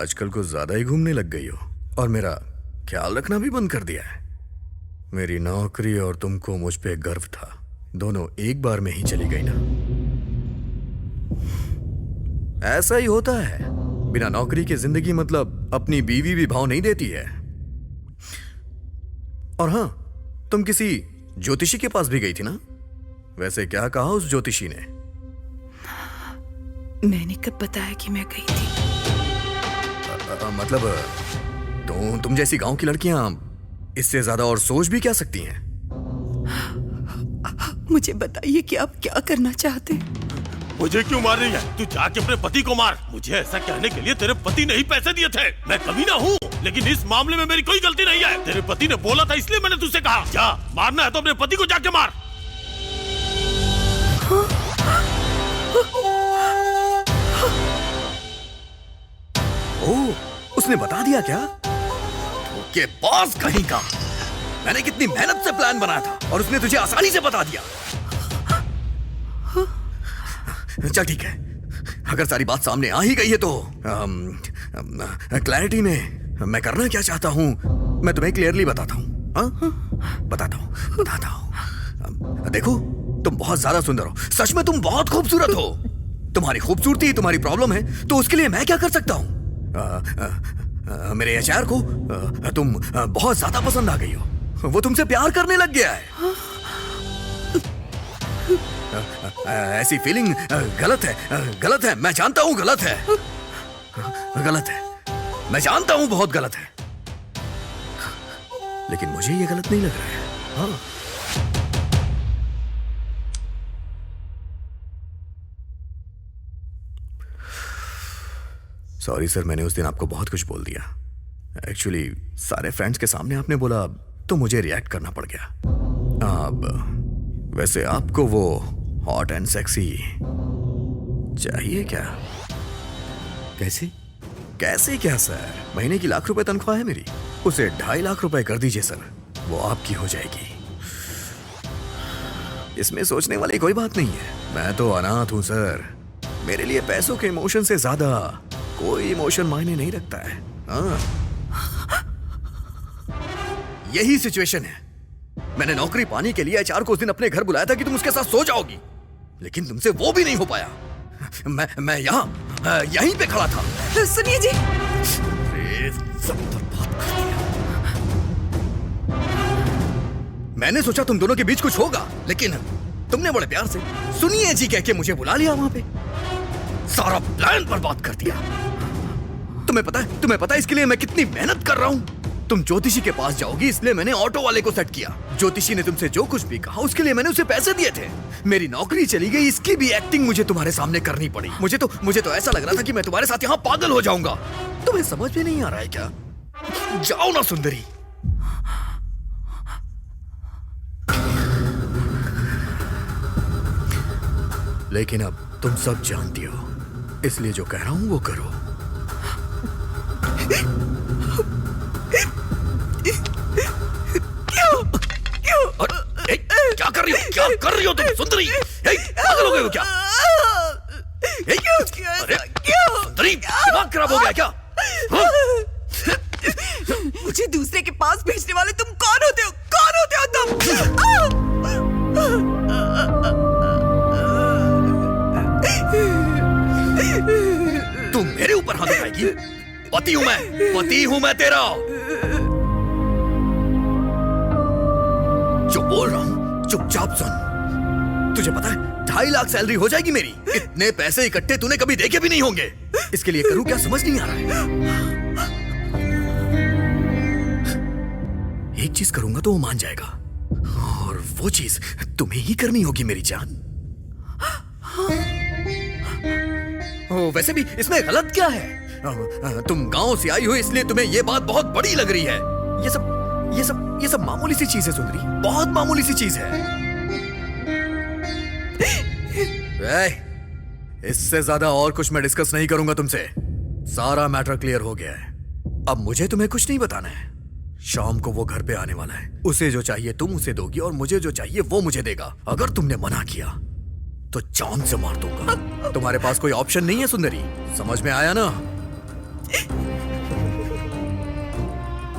आजकल कुछ ज्यादा ही घूमने लग गई हो और मेरा ख्याल रखना भी बंद कर दिया है। मेरी नौकरी और तुमको मुझ पे गर्व था, दोनों एक बार में ही चली गई ना। ऐसा ही होता है, बिना नौकरी के जिंदगी मतलब अपनी बीवी भी भाव नहीं देती है। और हाँ, तुम किसी ज्योतिषी के पास भी गई थी ना? वैसे क्या कहा उस ज्योतिषी ने? मैंने कब बताया कि मैं गई थी? मतलब तुम जैसी गांव की लड़कियां इससे ज्यादा और सोच भी क्या सकती हैं? मुझे बताइए कि आप क्या करना चाहते हैं? मुझे क्यों मार रही है? तू जाके अपने पति को मार। मुझे ऐसा कहने के लिए तेरे पति ने ही पैसे दिए थे। मैं कमीना हूँ, लेकिन इस मामले में मेरी कोई गलती नहीं है। तेरे पति ने बोला था इसलिए मैंने तुझसे कहा। जा, मारना है तो अपने पति को जाके मार। उसने बता दिया क्या? के बॉस कहीं का। मैंने कितनी मेहनत से प्लान बनाया था और उसने तुझे आसानी से बता दिया। चल ठीक है, अगर सारी बात सामने आ ही गई है तो क्लैरिटी में मैं करना क्या चाहता हूं मैं तुम्हें क्लियरली बताता हूं। बताता हूं। देखो, तुम बहुत ज्यादा सुंदर हो, सच में तुम बहुत खूबसूरत हो। तुम्हारी खूबसूरती तुम्हारी प्रॉब्लम है, तो उसके लिए मैं क्या कर सकता हूं? मेरे एचआर को तुम बहुत ज्यादा पसंद आ गई हो, वो तुमसे प्यार करने लग गया है। ऐसी फीलिंग गलत है, मैं जानता हूं गलत है, मैं जानता हूं बहुत गलत है, लेकिन मुझे ये गलत नहीं लग रहा है। हाँ। सॉरी सर, मैंने उस दिन आपको बहुत कुछ बोल दिया। एक्चुअली सारे फ्रेंड्स के सामने आपने बोला तो मुझे रिएक्ट करना पड़ गया। अब वैसे आपको वो हॉट एंड सेक्सी चाहिए क्या? कैसे? कैसे क्या सर? महीने की ₹1,00,000 तनख्वाह है मेरी, उसे ₹2.5 लाख कर दीजिए सर, वो आपकी हो जाएगी। इसमें सोचने वाली कोई बात नहीं है, मैं तो अनाथ हूं सर। मेरे लिए पैसों के इमोशन से ज्यादा कोई इमोशन मायने नहीं रखता है। हाँ। यही सिचुएशन है। मैंने नौकरी पाने के लिए एचआर को उस दिन अपने घर बुलाया था कि तुम उसके साथ सो जाओगी, लेकिन तुमसे वो भी नहीं हो पाया। मैं यहीं पे खड़ा था। सुनिए जी, सब बर्बाद कर दिया। मैंने सोचा तुम दोनों के बीच कुछ होगा, लेकिन तुमने बड़े प्यार से सुनिए जी कह के मुझे बुला लिया वहां पे, सारा प्लान बर्बाद कर दिया। तुम्हें पता है इसके लिए मैं कितनी मेहनत कर रहा हूं? तुम ज्योतिषी के पास जाओगी इसलिए मैंने ऑटो वाले को सेट किया। ज्योतिषी ने तुमसे जो कुछ भी कहा उसके लिए मैंने उसे पैसे दिए थे। मेरी नौकरी चली गई, इसकी भी एक्टिंग मुझे तुम्हारे सामने करनी पड़ी। मुझे तो ऐसा लग रहा था कि मैं तुम्हारे साथ यहाँ पागल हो जाऊंगा। तुम्हें समझ में नहीं आ रहा है क्या? जाओ ना सुंदरी। लेकिन अब तुम सब जानती हो, इसलिए जो कह रहा हूं वो करो। क्या कर रही हो तुम सुंदरी? पागल हो गए हो क्या? अरे सुंदरी, दिमाग खराब हो गया क्या? मुझे दूसरे के पास भेजने वाले तुम कौन होते हो? कौन होते हो तुम? तुम मेरे ऊपर हाथ उठाएगी? पति हूं मैं तेरा। जो बोल रहा हूं चुपचाप सुन। तुझे पता है 2.5 लाख सैलरी हो जाएगी मेरी। इतने पैसे इकट्ठे तूने कभी देखे भी नहीं होंगे। इसके लिए करूं क्या समझ नहीं आ रहा है। एक चीज करूंगा तो वो मान जाएगा, और वो चीज तुम्हें ही करनी होगी मेरी जान। वैसे भी इसमें गलत क्या है? तुम गांव से आई हो इसलिए तुम्हें ये बात बहुत बड़ी लग रही है। ये सब मामूली सी चीज है सुंदरी, बहुत मामूली सी चीज है। इससे ज्यादा और कुछ मैं डिस्कस नहीं करूंगा तुमसे। सारा मैटर क्लियर हो गया है। अब मुझे तुम्हें कुछ नहीं बताना है। शाम को वो घर पे आने वाला है। उसे जो चाहिए तुम उसे दोगी और मुझे जो चाहिए वो मुझे देगा। अगर तुमने मना किया तो जान से मार दूंगा। तुम्हारे पास कोई ऑप्शन नहीं है सुंदरी, समझ में आया ना?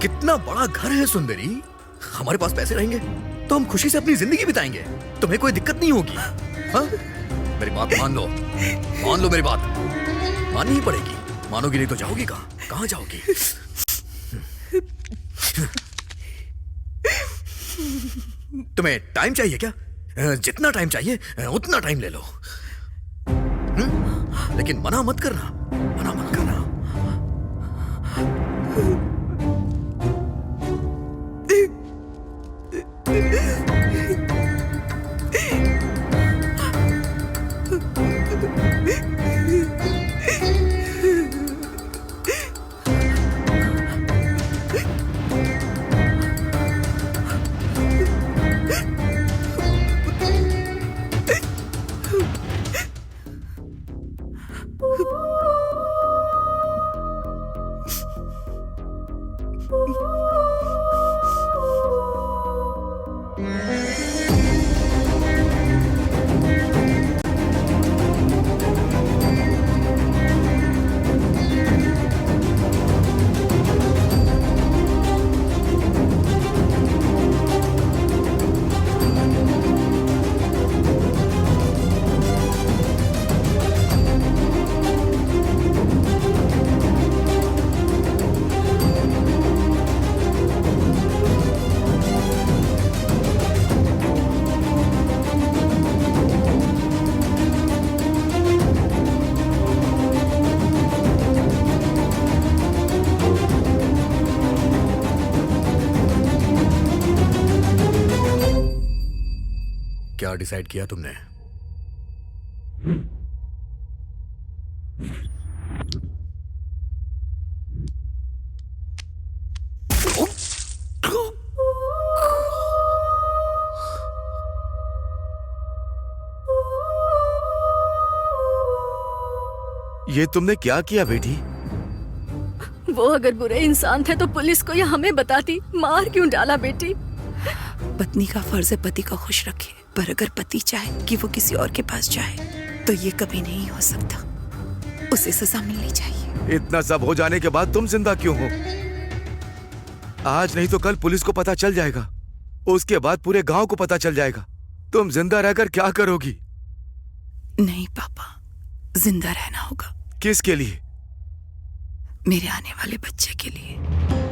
कितना बड़ा घर है सुंदरी। हमारे पास पैसे रहेंगे तो हम खुशी से अपनी जिंदगी बिताएंगे। तुम्हें कोई दिक्कत नहीं होगी। हाँ? मेरी बात मान लो मेरी बात माननी ही पड़ेगी। मानोगी नहीं तो जाओगी कहाँ जाओगी? तुम्हें टाइम चाहिए क्या? जितना टाइम चाहिए उतना टाइम ले लो, लेकिन मना मत करना। क्या डिसाइड किया तुमने? ये तुमने क्या किया बेटी? वो अगर बुरे इंसान थे तो पुलिस को या हमें बताती, मार क्यों डाला बेटी? पत्नी का फर्ज है पति को खुश रखे, पर अगर पति चाहे कि वो किसी और के पास जाए तो ये कभी नहीं हो सकता। उसे सजा मिलनी चाहिए। इतना सब हो जाने के बाद तुम जिंदा क्यों हो? आज नहीं तो कल पुलिस को पता चल जाएगा, उसके बाद पूरे गांव को पता चल जाएगा। तुम जिंदा रहकर क्या करोगी? नहीं पापा, जिंदा रहना होगा। किसके लिए? मेरे आने वाले बच्चे के लिए।